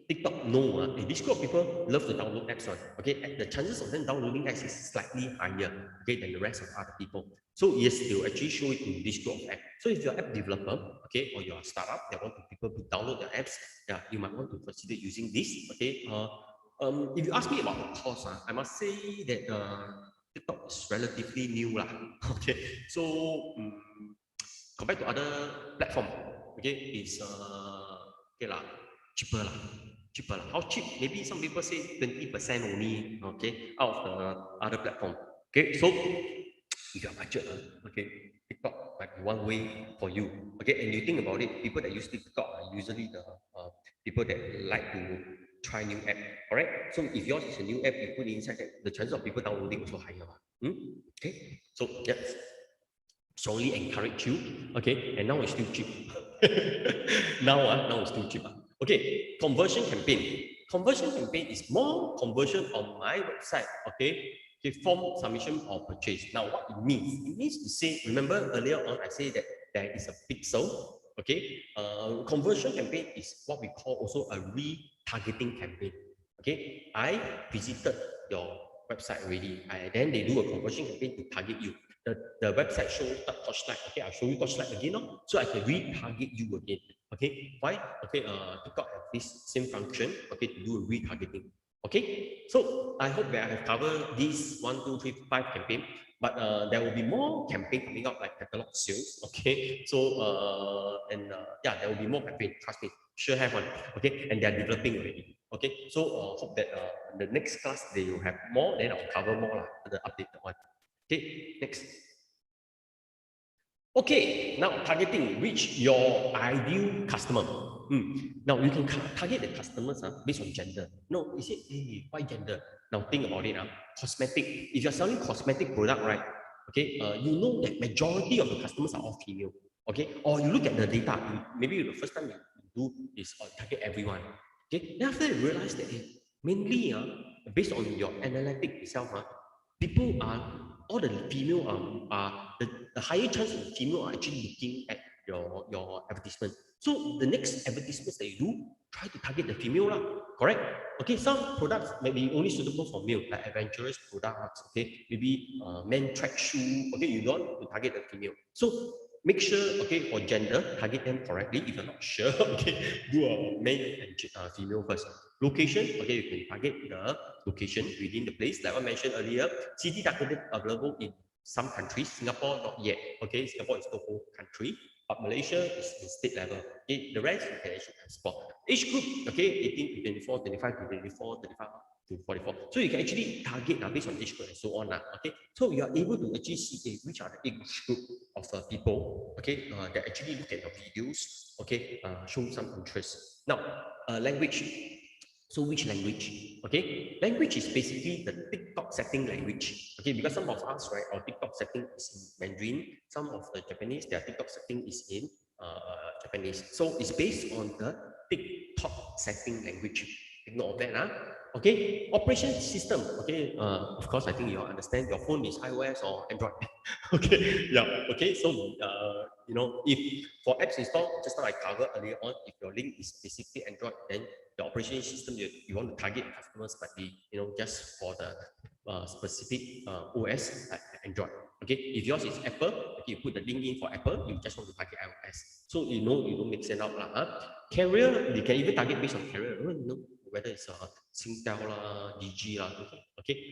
TikTok no, this group of people love to download apps one. Okay, the chances of them downloading apps is slightly higher, okay, than the rest of other people. So yes, they will actually show it in this group of app. So if you're an app developer, okay, or you're a startup that want people to download the apps, yeah, you might want to consider using this. Okay, if you ask me about the cost, I must say that TikTok is relatively new lah. Okay, so compared to other platform, okay, it's okay lah, cheaper lah, cheaper lah. How cheap? Maybe some people say 20% only, okay, out of the other platform. Okay, so if your budget, okay, TikTok might be one way for you. Okay, and you think about it, people that use TikTok are usually the people that like to try new app. All right. So if yours is a new app, you put it inside, the chances of people downloading also higher. Okay. So yeah, strongly encourage you. Okay, and now it's still cheap. now it's still cheap. Okay, conversion campaign. Conversion campaign is more conversion on my website. Okay, form submission or purchase. Now, what it means? It means to say, remember earlier on, I say that there is a pixel. Okay, conversion campaign is what we call also a retargeting campaign. Okay, I visited your website already, and then they do a conversion campaign to target you. The website shows torchlight. Okay, I'll show you torchlight again, so I can retarget you again. Okay, why? Okay, TikTok have this same function. Okay, to do a retargeting. Okay, so I hope that I have covered these 1, 2, 3, 5 campaign, but there will be more campaign coming out like catalog sales. Okay, so yeah, there will be more campaign. Trust me, sure have one. Okay, and they are developing already. Okay, so hope that the next class they will have more. Then I'll cover more the updated one. Okay, next. Okay, now targeting, reach your ideal customer. Now you can target the customers based on gender. No, you say, hey, why gender? Now think about it. Cosmetic. If you're selling cosmetic product, right? Okay, you know that majority of the customers are all female. Okay, or you look at the data. Maybe the first time you do is target everyone. Okay, then after you realize that mainly based on your analytic itself, people are all the female are the higher chance of female are actually looking at your advertisement. So the next advertisements that you do, try to target the female lah, correct? Okay, some products may be only suitable for male, like adventurous products. Okay, maybe men track shoe. Okay, you don't want to target the female. So make sure, okay, for gender, target them correctly. If you're not sure, okay, do a male and female first. Location, okay, you can target the location within the place. Like I mentioned earlier, city targeted available in some countries. Singapore, not yet. Okay, Singapore is the whole country, but Malaysia is in state level. Okay, the rest you can actually explore. Age group, okay, 18 to 24, 25 to 24, 35 to 44. So you can actually target based on age group and so on. Okay, so you are able to actually see which are the age group of people, okay, that actually look at your videos, okay, show some interest. Now, language. So which language? Okay, language is basically the TikTok setting language. Okay, because some of us, right, our TikTok setting is in Mandarin. Some of the Japanese, their TikTok setting is in Japanese. So it's based on the TikTok setting language. Take note of that. Okay, operation system. Okay, of course, I think you all understand your phone is iOS or Android. Okay, yeah. Okay, so if for apps install, just now I covered earlier on, if your link is specifically Android, then the operating system you want to target customers might be just for the specific OS like Android. Okay, if yours is Apple, okay, you put the link in for Apple, you just want to target iOS. So you don't mix it up. Carrier, you can even target based on carrier. whether it's Singtel DG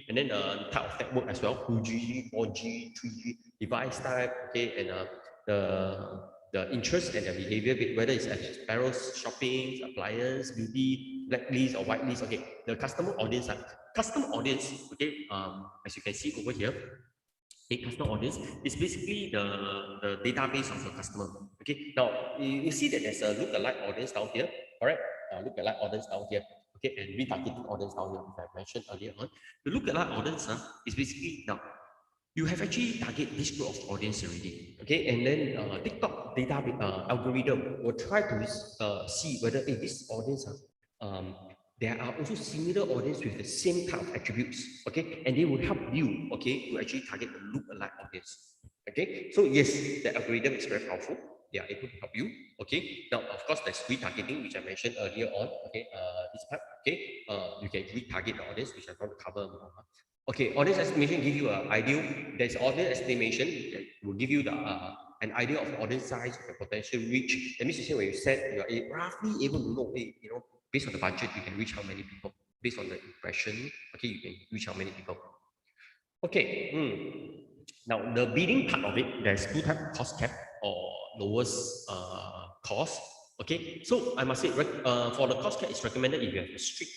and then the type of network as well, 2G, 4G, 3G device type, and the interest and the behavior, whether it's apparel, shopping, appliance, beauty, blacklist or whitelist. The customer audience, as you can see over here, a customer audience is basically the database of your customer. Now you see that there's a lookalike audience down here, correct? Lookalike audience down here, and retargeting audience down here, which I mentioned earlier on. The lookalike audience is basically now you have actually target this group of audience already, and then TikTok data algorithm will try to see whether this audience there are also similar audience with the same type of attributes, and they will help you, to actually target the lookalike audience, so yes, the algorithm is very powerful. They are able to help you, now of course there's retargeting, which I mentioned earlier on, this part, you can retarget the audience, which I'm going to cover more. Audience estimation give you an idea. There's audience estimation that will give you the an idea of audience size, the potential reach. That means you say when you set, you're roughly able to know, based on the budget, you can reach how many people. Based on the impression, you can reach how many people. Now the bidding part of it, there's two types: cost cap or lowest cost. So I must say, for the cost cap, it's recommended if you have a strict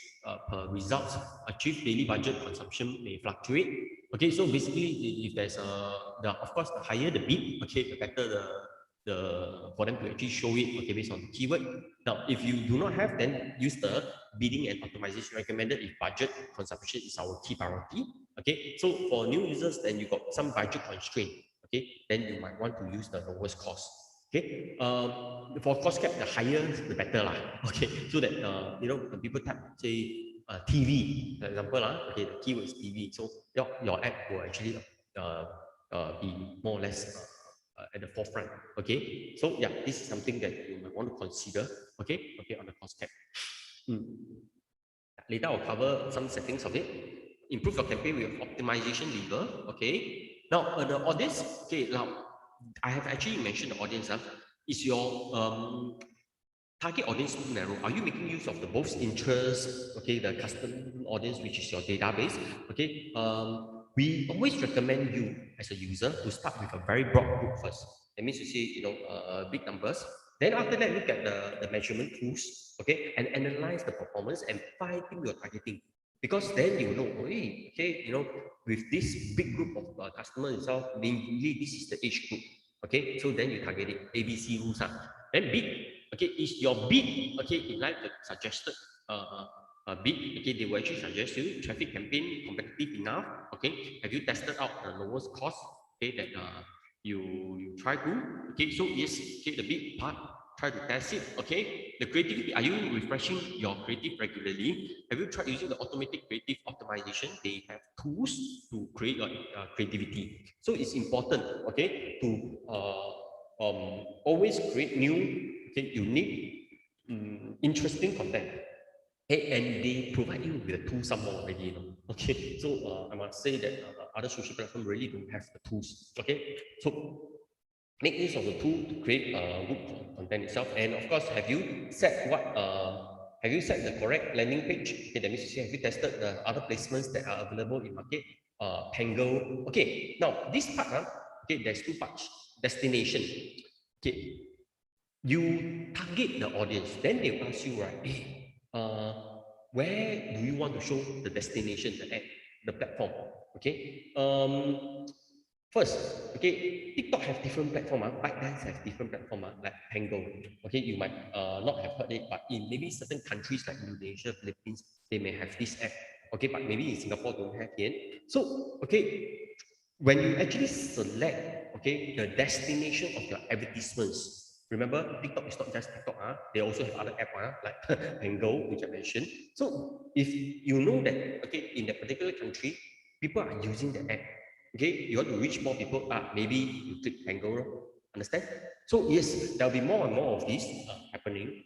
per results, achieve daily budget consumption may fluctuate. So basically, if there's of course, the higher the bid, the better for them to actually show it, based on the keyword. Now, if you do not have, then use the bidding and optimization recommended if budget consumption is our key priority. So for new users, then you got some budget constraint. Then you might want to use the lowest cost. For cost cap, the higher the better lah. So that when people type say TV, for example, the keyword is TV, so your app will actually be more or less at the forefront. So yeah, this is something that you might want to consider. On the cost cap. Later I'll cover some settings of it. Improve your campaign with optimization lever. Now the audience. Now I have actually mentioned the audience. Is your target audience too narrow? Are you making use of the both interest, the custom audience, which is your database? We always recommend you as a user to start with a very broad group first. That means you see, big numbers. Then after that, look at the measurement tools, and analyze the performance and fine-tune your targeting. Because then you know, with this big group of customers itself, mainly this is the age group. So then you target it, ABC rules. Then bid, is your bid, in line with the suggested bid, they will actually suggest you traffic campaign competitive enough, have you tested out the lowest cost, that you try to, so yes, the bid part, try to test it, the creativity, are you refreshing your creative regularly? Have you tried using the automatic creative optimization? They have tools to create your creativity. So it's important, to always create new, unique, interesting content. And they provide you with the tools somewhere already, so I must say that other social platforms really don't have the tools. So make use of the tool to create good content itself. And of course, have you set the correct landing page? That means have you tested the other placements that are available in market? Pango. Now this part, there's two parts. Destination. You target the audience, then they ask you, right? Where do you want to show the destination, the app, the platform? First, TikTok have different platform. ByteDance have different platform, like Pango. You might not have heard it, but in maybe certain countries like Indonesia, Philippines, they may have this app. But maybe in Singapore don't have yet. So, when you actually select, the destination of your advertisements, remember, TikTok is not just TikTok. They also have other apps, like Pango, which I mentioned. So if you know that, in that particular country, people are using the app, you want to reach more people, maybe you click Pango, understand? So yes, there'll be more and more of this happening,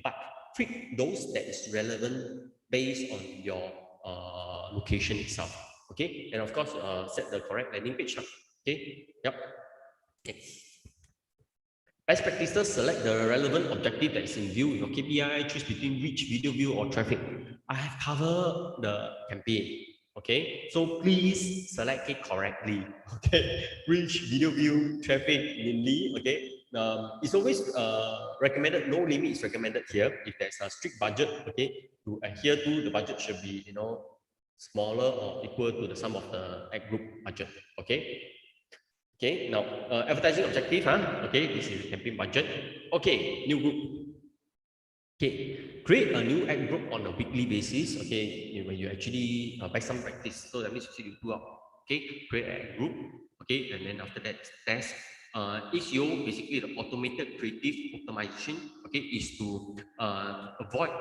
but pick those that is relevant based on your location itself, and of course, set the correct landing page, yep. Best practices, select the relevant objective that is in view in your KPI, choose between reach, video view, or traffic. I have covered the campaign. Okay, so please select it correctly. Okay, reach, video view, traffic, mainly. Okay, it's always recommended, no limit is recommended here. If there's a strict budget, okay, to adhere to, the budget should be, smaller or equal to the sum of the ad group budget. Okay. Okay, now advertising objective, huh? Okay, this is the campaign budget. Okay, new group. Okay, create a new ad group on a weekly basis. Okay, when you actually buy some practice, so that means you do up. Okay, create an ad group. Okay, and then after that, test. SEO basically the automated creative optimization. Okay, is to avoid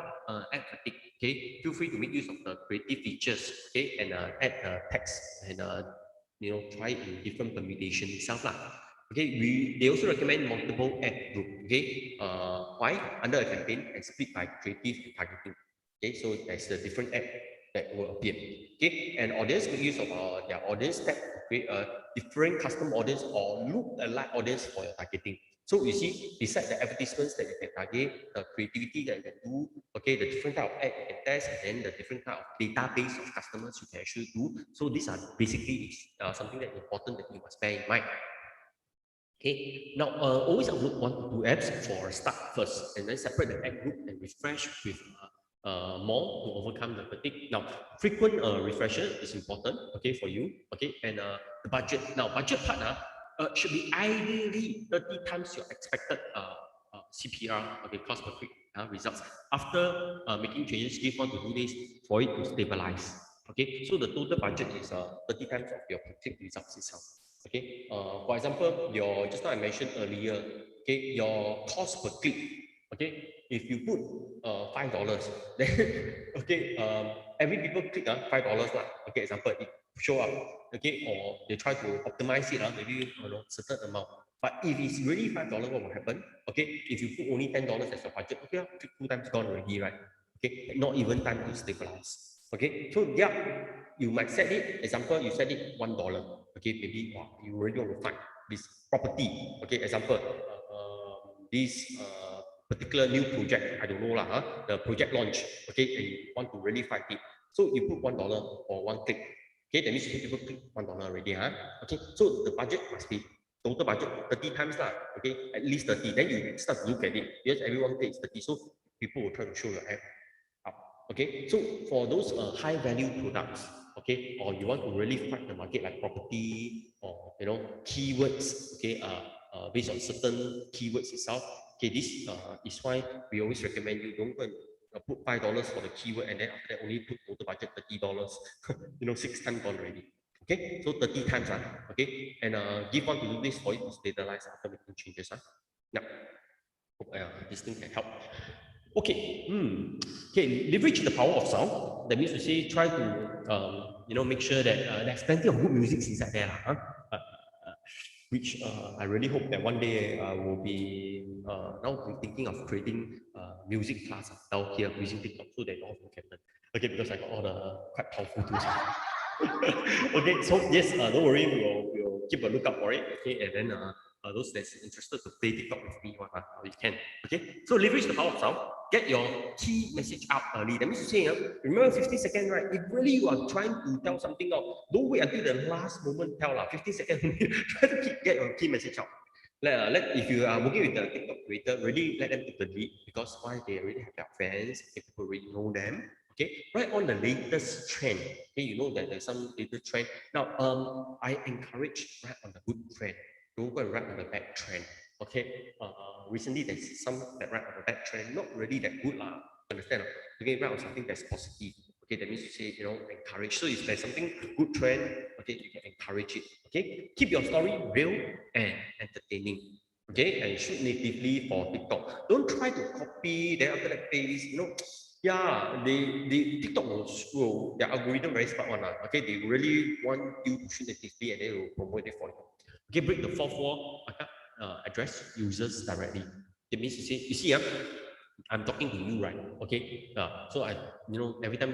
ad fatigue. Okay, feel free to make use of the creative features. Okay, and add text and try in different permutation itself lah. Okay, they also recommend multiple ad group. Okay, why? Under a campaign and split by creative and targeting. Okay, so there's a different ad that will appear. Okay, and audience make use of their audience tab to create a different custom audience or look-alike audience for your targeting. So you see, besides the advertisements that you can target, the creativity that you can do, okay, the different type of ad you can test, and then the different type of database of customers you can actually do. So these are basically something that important that you must bear in mind. Okay, now always upload 1 to 2 apps for start first, and then separate the app group and refresh with more to overcome the fatigue. Now, frequent refresher is important, okay, for you, okay, and the budget. Now, budget part should be ideally 30 times your expected CPR, okay, cost per click results. After making changes, give 1 to 2 days for it to stabilize. Okay, so the total budget is 30 times of your click results itself. Okay, for example, just now I mentioned earlier, okay, your cost per click, okay, if you put $5, then okay, every people click $5 lah. Okay, example, it show up, okay, or they try to optimize it, maybe certain amount. But if it's really $5, what will happen? Okay, if you put only $10 as your budget, okay, 2 times gone already, right? Okay, not even time to stabilize. Okay, so yeah, you might set it, example, you set it $1. Okay, maybe you already want to find this property. Okay, example, this particular new project, I don't know lah, the project launch. Okay, and you want to really find it. So you put $1 for 1 click. Okay, that means people click $1 already. Okay, so the budget must be total budget 30 times lah. Okay, at least 30. Then you start to look at it. Yes, everyone takes 30. So people will try to show your ad up. Okay, so for those high value products, okay, or you want to really fight the market like property or keywords, okay, based on certain keywords itself. Okay, this is why we always recommend you don't go and put $5 for the keyword and then after that only put total budget $30. 6 times gone already. Okay, so 30 times, okay, and give 1 to 2 days for it to stabilize after making changes. Yeah, hope this thing can help. Okay, okay, leverage the power of sound. That means to say, try to make sure that there's plenty of good music inside there, which I really hope that one day I will be now I'm thinking of creating music class down here using TikTok so that all of you can learn. Okay, because I got all the quite powerful tools. Okay, so yes, don't worry, we'll keep a lookout for it. Okay, and then those that's interested to play TikTok with me, you can. Okay, so leverage the power of sound. Get your key message out early. That means to say, remember 50 seconds, right? If really you are trying to tell something out, don't wait until the last moment tell 50 seconds. Try to get your key message out. If you are working with the TikTok creator, really let them take the lead because why they already have their fans, people already know them. Okay, right on the latest trend. Okay, you know that there's some latest trend. Now, I encourage right on the good trend. Don't go and write on the bad trend. Okay, recently there's some that write on the bad trend, not really that good lah. Understand? Okay, write on something that's positive. Okay, that means to say, encourage. So if there's something good trend, okay, you can encourage it. Okay, keep your story real and entertaining. Okay, and shoot natively for TikTok. Don't try to copy, then after that paste, yeah, the TikTok will their algorithm very smart one. Okay, they really want you to shoot natively and they will promote it for you. Okay, break the fourth wall, address users directly. It means you see, I'm talking to you, right? Okay. So every time,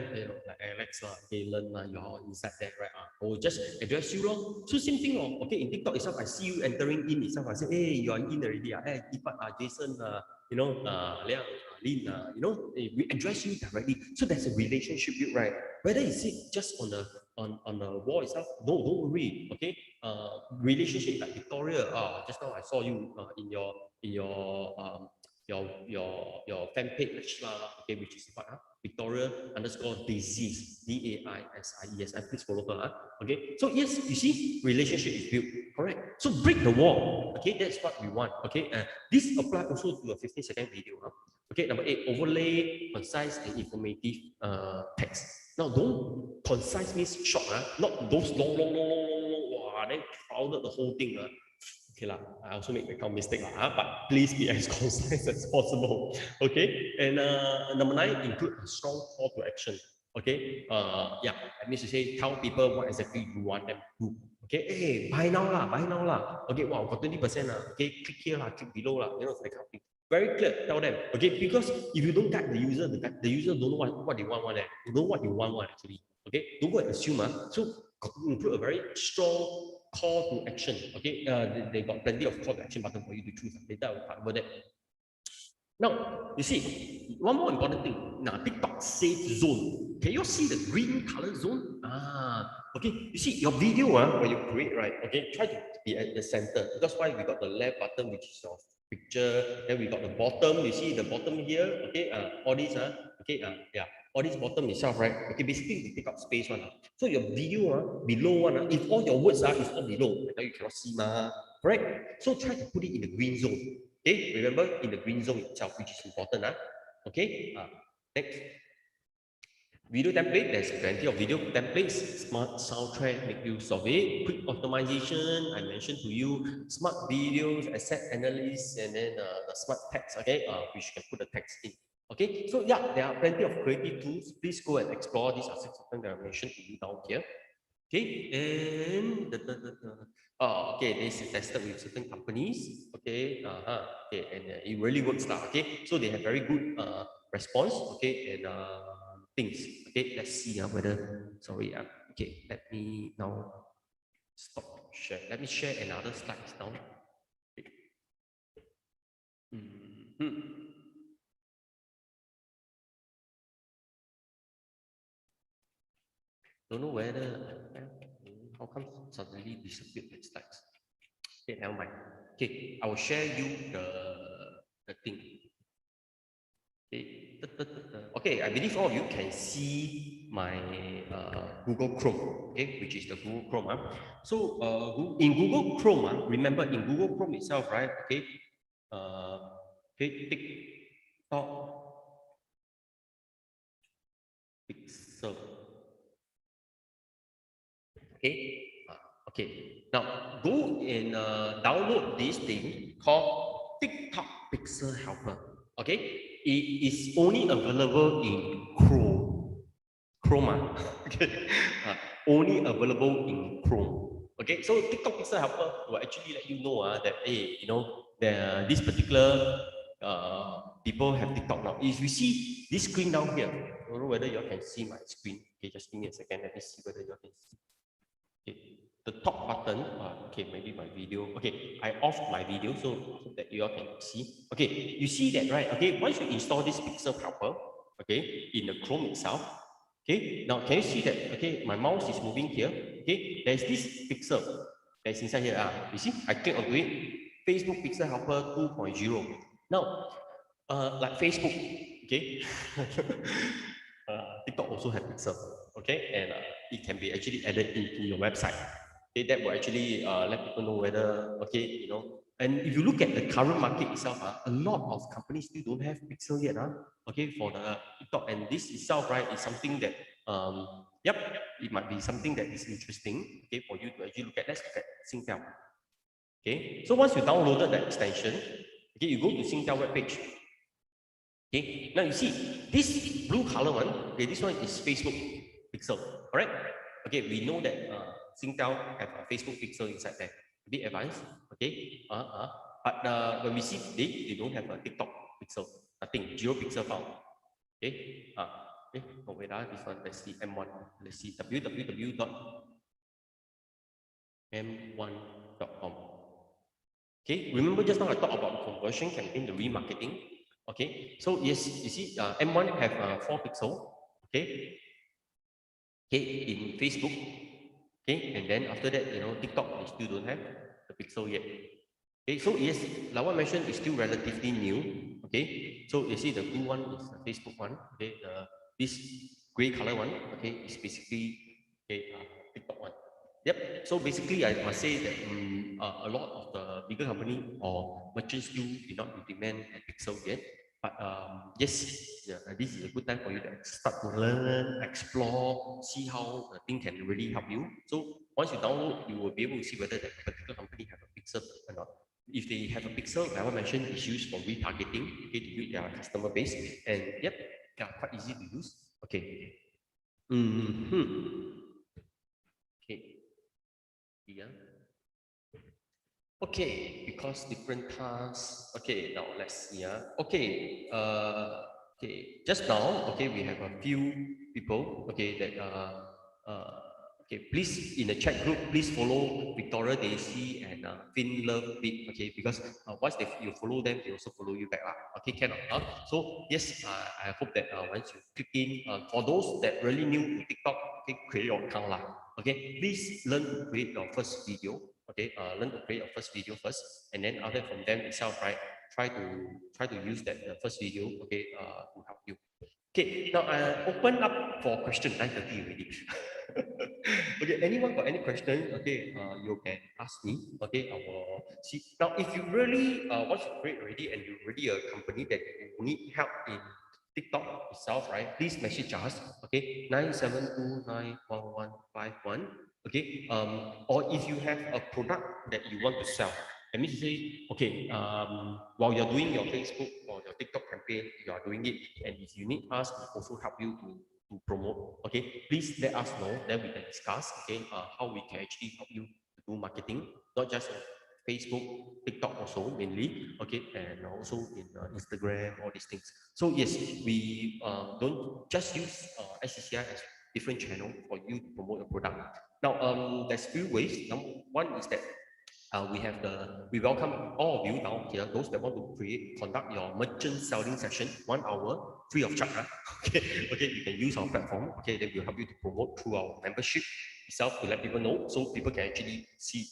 like Alex, okay, learn, you're inside there, right? I will just address you, lor. So same thing, lor. Okay, in TikTok itself, I see you entering in itself. I say, hey, you are in already. Hey, Ipat, Jason, Liang, Lin, we address you directly. So there's a relationship built, right? Whether you sit just on the wall itself, no, don't worry. Okay. Relationship like Victoria. Just now I saw you in your fan page lah, okay, which is what? Victoria underscore disease, DAISIES. And please follow her. Okay. So yes, you see, relationship is built. Correct. So break the wall. Okay, that's what we want. Okay. This apply also to a 15-second video. Okay, number 8, overlay concise and informative text. Now, don't concise means short, not those long, wow, then crowded the whole thing. Okay, I also make account mistake, but please be as concise as possible. Okay, and number 9, include a strong call to action. Okay, that means to say, tell people what exactly you want them to do. Okay, hey, buy now lah. Okay, wow, got 20%. Okay, click here, click below, that kind of thing. Very clear, tell them. Okay, because if you don't guide the user, the user don't know what they want, you know what you want actually. Okay, don't go and assume. So include a very strong call to action. Okay, they got plenty of call to action button for you to choose. Later I will cover that. Now, you see, one more important thing. Now, TikTok safe zone. Can you see the green color zone? Okay. You see, your video, when you create, right? Okay, try to be at the center. Because why? We got the left button, which is your picture. Then we got the bottom. You see the bottom here. Okay, all these, okay, all this bottom itself, right? Okay, basically we take up space one. So your video, below one, if all your words is all below, now you cannot see, correct? So try to put it in the green zone. Okay, remember in the green zone itself, which is important. Okay, next. Video template, there's plenty of video templates. Smart soundtrack, make use of it. Quick optimization, I mentioned to you. Smart videos, asset analysis, and then the smart text, okay, which you can put the text in. Okay, so yeah, there are plenty of creative tools. Please go and explore. These are 6 of them that I mentioned to you down here. Okay, and okay, this is tested with certain companies. Okay, okay, and it really works now. Okay, so they have very good response. Okay, and things. Okay, let's see whether. Sorry, okay, let me now stop share. Let me share another slide now. Okay. Don't know whether how come suddenly disappeared the slides. Okay, never mind. Okay, I will share you the thing. Okay. Okay, I believe all of you can see my Google Chrome, okay, which is the Google Chrome. So in Google Chrome, remember in Google Chrome itself, right? Okay, okay, TikTok Pixel. Okay, okay. Now go and download this thing called TikTok Pixel Helper. Okay, it is only available in Chrome. Okay, only available in Chrome. Okay, so TikTok Pixel Helper will actually let you know that hey, this particular people have TikTok now. If you see this screen down here, I don't know whether you can see my screen. Okay, just give me a second. Let me see whether you can see. Okay, the top button, okay, maybe my video. Okay, I off my video so that you all can see. Okay, you see that, right? Okay, once you install this Pixel Helper, okay, in the Chrome itself, okay, now can you see that? Okay, my mouse is moving here. Okay, there's this pixel that's inside here. You see, I click onto it. Facebook Pixel Helper 2.0. Now, like Facebook, okay, TikTok also have Pixel, okay, and it can be actually added into your website. Okay, that will actually let people know whether, okay, and if you look at the current market itself, a lot of companies still don't have Pixel yet, okay, for the TikTok, and this itself, right, is something that, yep, it might be something that is interesting, okay, for you to actually look at. Let's look at Singtel. Okay, so once you downloaded that extension, okay, you go to Singtel webpage. Okay, now you see this blue color one. Okay, this one is Facebook Pixel. Correct? Okay, we know that Singtel have a Facebook Pixel inside there. A bit advanced. Okay, but when we see today, they don't have a TikTok Pixel. thing, 0 pixel file. Okay. Okay. Oh, wait, this one, let's see, M1. Let's see, www.m1.com. Okay, remember just now I talked about conversion campaign, the remarketing. Okay, so yes, you see, M1 have 4 pixel. Okay, okay, in Facebook. Okay, and then after that, TikTok, they still don't have the pixel yet. Okay, so yes, like what I mentioned, it's still relatively new. Okay, so you see the blue one is the Facebook one. Okay, this gray color one, okay, is basically TikTok one. Yep. So basically, I must say that a lot of the bigger company or merchants still do not implement a pixel yet. But yes, yeah, this is a good time for you to start to learn, explore, see how the thing can really help you. So once you download, you will be able to see whether that particular company have a pixel or not. If they have a pixel, like I mentioned, it's used for retargeting, okay, to reach their customer base. And yep, they are quite easy to use. Okay. Okay. Yeah. Okay, because different tasks. Okay, now let's see. Okay, just now, okay, we have a few people, okay, that okay, please in the chat group, please follow Victoria, Daisy, and Finn Love Bit, okay, because once you follow them, they also follow you back, okay, can or not? So yes, I hope that once you click in, for those that really new to TikTok, okay, create your account lah. Okay, please learn to create your first video. Okay, learn to create your first video first, and then other from them itself, right? Try to use that first video, okay, to help you. Okay, now I open up for question 9:30 already. Okay, anyone got any question? Okay, you can ask me. Okay, I will see. Now, if you really want to create already and you're already a company that you need help in TikTok itself, right? Please message us. Okay, 972911151. Okay, or if you have a product that you want to sell, that means you say, okay, while you're doing your Facebook or your TikTok campaign, you are doing it, and if you need us to also help you to promote, okay, please let us know, then we can discuss, okay, how we can actually help you to do marketing, not just on Facebook, TikTok also mainly, okay, and also in Instagram, all these things. So yes, we don't just use SCCI as different channel for you to promote your product. Now, there's few ways. Number one is that we welcome all of you down here, those that want to conduct your merchant selling session, 1 hour, free of charge. Okay, okay, you can use our platform. Okay, then we'll help you to promote through our membership itself to let people know, so people can actually see.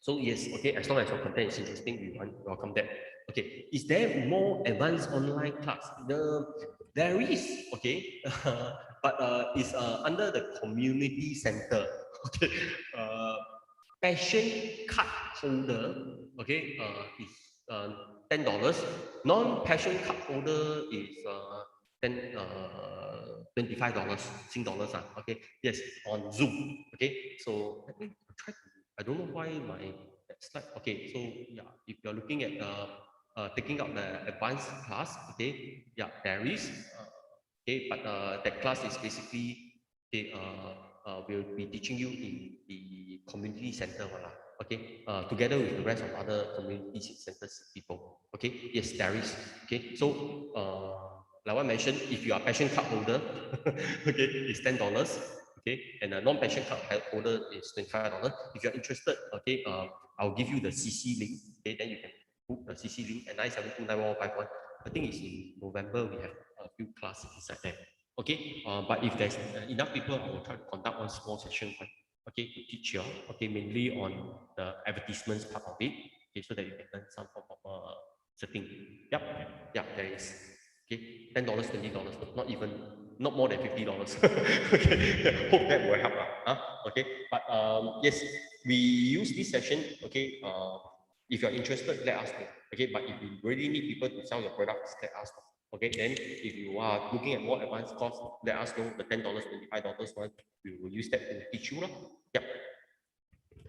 So yes, okay, as long as your content is interesting, we welcome that. Okay, is there more advanced online class? There is, okay, but it's under the community center. Okay, passion card holder, okay, is $10. Non-passion card holder is $25 Sing dollars. Okay, yes, on Zoom. Okay, so let me try to. I don't know why my slide. Okay, so yeah, if you're looking at taking up the advanced class, okay, yeah, there is. Okay, but that class is basically okay, will be teaching you in the community center, okay, together with the rest of other community centers people. Okay, yes, there is. Okay, so like I mentioned, if you are passion card holder, okay, it's $10. Okay, and a non-passion card holder is $25. If you're interested, okay, I'll give you the CC link. Okay, then you can book the CC link at 9729151. I think it's in November. We have a few classes inside there. Okay, but if there's enough people, I will try to conduct one small session, okay, to teach you, okay, mainly on the advertisements part of it, okay, so that you can learn some form of setting. Yep, yeah, there is. Okay, $10, $20, not more than $50. Okay, hope that will help. Okay, but yes, we use this session, okay, if you're interested, let us know. Okay, but if you really need people to sell your products, let us know. Okay, then if you are looking at more advanced course, let us know the $10, $25 one. We will use that to teach you. Yep.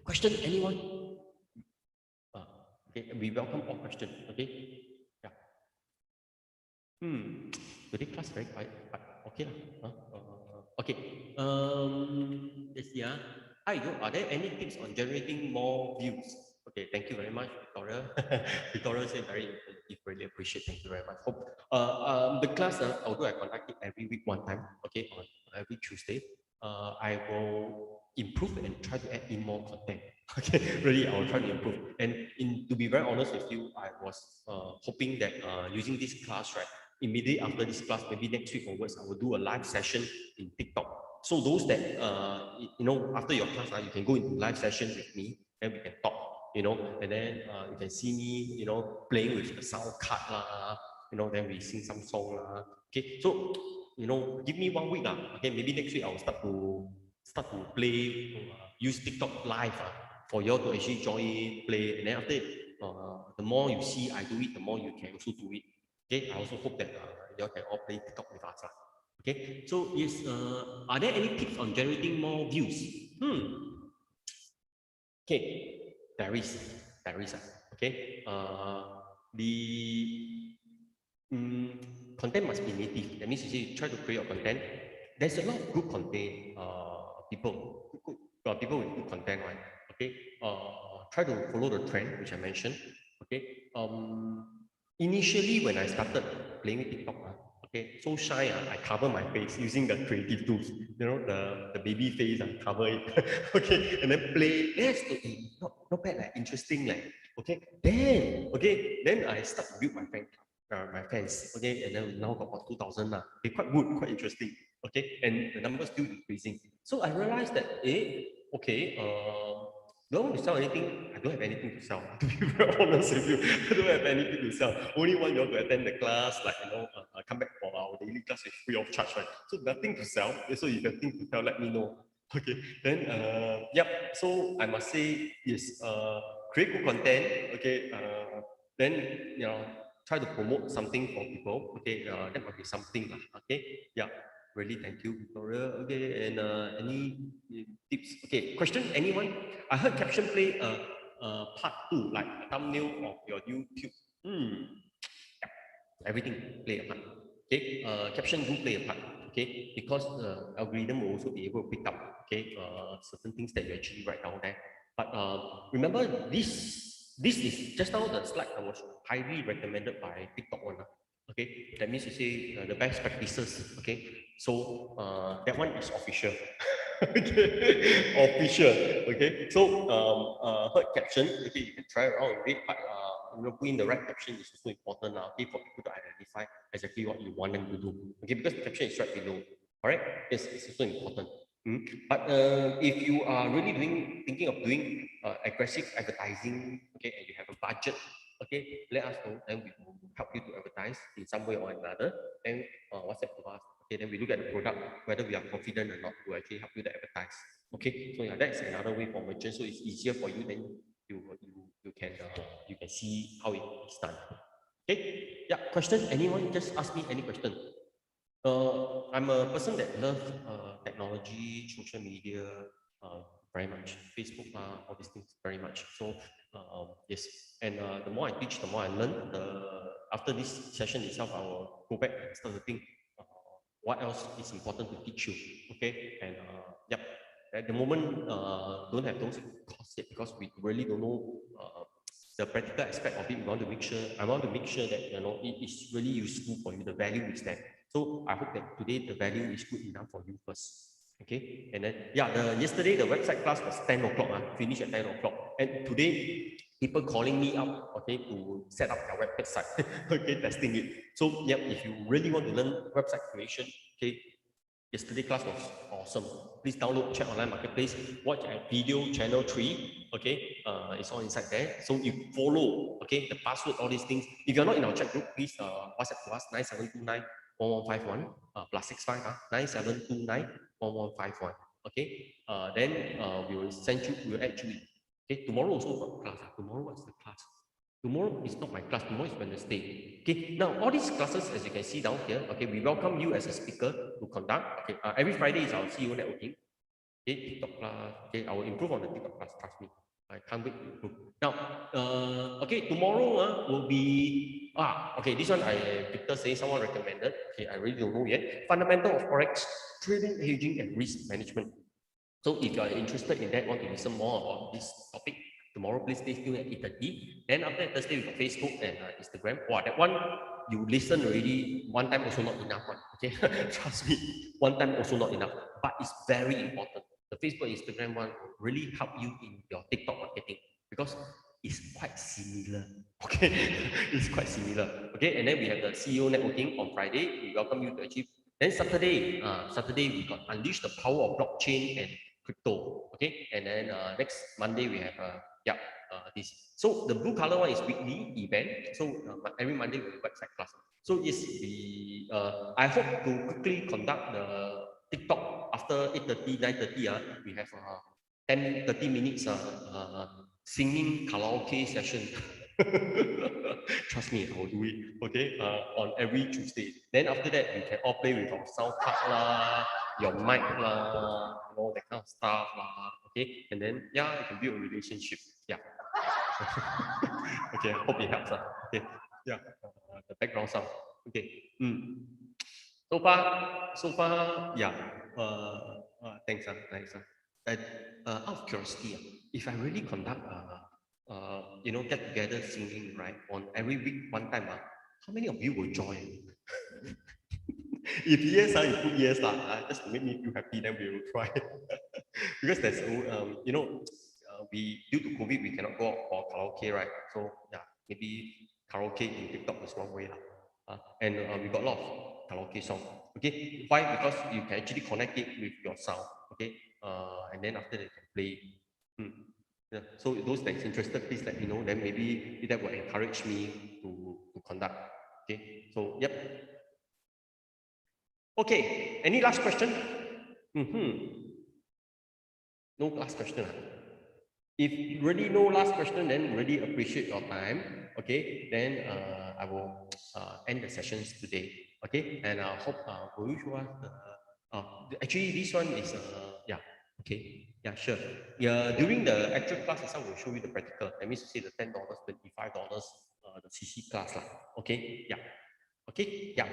Question, anyone? Okay, we welcome all questions. Okay. Yeah. Today class very quiet, but okay lah. Okay. Let's see. Are there any tips on generating more views? Okay, thank you very much, Victoria. Victoria said very informative, Really appreciate. Thank you very much. Hope the class, although I conduct it every week one time, okay, on every Tuesday, I will improve and try to add in more content. Okay, really, I will try to improve. And to be very honest with you, I was hoping that using this class, right, immediately after this class, maybe next week onwards, I will do a live session in TikTok. So those that after your class, you can go into live session with me, and we can talk, and then you can see me, playing with the sound card lah, then we sing some song lah. Okay, so give me 1 week lah. Okay, maybe next week I will start to play, use TikTok live for you all to actually join, play, and then after the more you see I do it, the more you can also do it. Okay, I also hope that you all can all play TikTok with us. Okay, so yes, are there any tips on generating more views? Okay, there is. Okay, the content must be native. That means you try to create your content. There's a lot of good content, people with good content, right? Okay, try to follow the trend which I mentioned. Okay, initially when I started playing with TikTok, okay, so shy, I cover my face using the creative tools, the baby face, I cover it, okay, and then play. Yes, not bad, like interesting, like okay. Then I start to build my fans, okay, and then we now got about 2,000 lah. Okay, quite good, quite interesting, okay, and the numbers still increasing. So I realized that, okay, don't want to sell anything. I don't have anything to sell. To be very honest with you, I don't have anything to sell. Only want you all to attend the class, like come back for our daily class with free of charge, right? So nothing to sell. So if you have things to sell, let me know. Okay. Then yep. So I must say yes. Create good content. Okay. Then try to promote something for people. Okay. That might be something. Okay. Yeah. Really, thank you, Victoria. Okay, and any tips? Okay, question, anyone? I heard caption play part 2, like thumbnail of your YouTube. Everything play a part. Okay, caption do play a part. Okay, because the algorithm will also be able to pick up, okay, certain things that you actually write down there. But remember, this is just now the slide that was highly recommended by TikTok one. Okay, that means you say the best practices. Okay, so that one is official. Okay, official. Okay, so heard caption. Okay, you can try around with it, but put in the right caption is also important now. Okay, for people to identify exactly what you want them to do. Okay, because the caption is right below. All right, yes, it's also important. But if you are really thinking of doing aggressive advertising, okay, and you have a budget, okay, let us know, then we will help you to advertise in some way or another. Then WhatsApp to us. Okay, then we look at the product, whether we are confident or not to actually help you to advertise. Okay, so yeah, that's another way for merchants. So it's easier for you. Then you can see how it is done. Okay, yeah. Question? Anyone? Just ask me any question. I'm a person that loves technology, social media, very much. Facebook, all these things very much. So yes, and the more I teach, the more I learn. After this session itself, I will go back and start to think what else is important to teach you. Okay, and yep. At the moment, don't have those courses yet because we really don't know the practical aspect of it. I want to make sure that it is really useful for you. The value is there. So I hope that today the value is good enough for you first. Okay, and then yeah, yesterday the website class was 10 o'clock. Finished at 10 o'clock, and today people calling me up, okay, to set up their website, okay, testing it. So yeah, if you really want to learn website creation, okay, yesterday class was awesome. Please download Chat Online Marketplace, watch at video channel 3, okay, it's all inside there. So you follow, okay, the password, all these things. If you're not in our chat group, please WhatsApp to us, 9729 1151 +65 9729 1151. Okay, then we will send you, we will add you. Okay, tomorrow also got class. Tomorrow what's the class? Tomorrow is not my class, tomorrow is Wednesday. Okay, now all these classes, as you can see down here, okay, we welcome you as a speaker to conduct. Okay, every Friday is our CEO networking. Okay, TikTok class. Okay, I will improve on the TikTok class, trust me. I can't wait to improve. Now, okay, tomorrow will be, okay, this one Victor saying someone recommended. Okay, I really don't know yet. Fundamental of Forex, trading, hedging, and risk management. So if you are interested in that, want to listen more about this topic, Tomorrow, please stay tuned at 8:30. Then after that, Thursday, we got Facebook and Instagram. Wow, that one, you listen already, one time also not enough. Okay, trust me, one time also not enough. But it's very important. The Facebook and Instagram one will really help you in your TikTok marketing because it's quite similar. Okay, it's quite similar. Okay, and then we have the CEO networking on Friday. We welcome you to achieve. Then Saturday we got unleash the power of blockchain and crypto. Okay, and then next Monday we have this. So the blue color one is weekly event. So every Monday we have website class. So yes, we I hope to quickly conduct the TikTok after 8:30, 9:30. We have 10-30 minutes singing karaoke session. Trust me, I will do it. Okay, on every Tuesday. Then after that, you can all play with your sound card lah, your mic lah, all that kind of stuff lah. Okay, and then yeah, you can build a relationship. Yeah. Okay, I hope it helps. Okay, yeah, the background sound. Okay. So far, yeah. Thanks, thanks. Out of curiosity, if I really conduct, get together singing, right, on every week, one time, how many of you will join? If yes, you put yes, just to make me feel happy, then we will try. Because there's, we due to COVID, we cannot go out for karaoke, right? So yeah, maybe karaoke in TikTok is one way, and we got a lot of karaoke song. Okay, why? Because you can actually connect it with your sound. Okay, and then after that you can play. Yeah. So those that's interested, please let me know. Then maybe that will encourage me to conduct. Okay. So yep. Okay. Any last question? No last question. If really no last question, then really appreciate your time. Okay. Then I will end the sessions today. Okay. And I hope will you show us actually this one is yeah. Okay. Yeah, sure. Yeah, during the actual class itself, we'll show you the practical. That means to say the $10, $25, the CC class lah. Okay. Yeah. Okay. Yeah.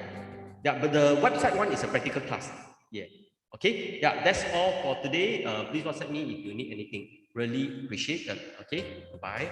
Yeah, but the website one is a practical class. Yeah. Okay. Yeah, that's all for today. Please WhatsApp me if you need anything. Really appreciate that. Okay. Bye.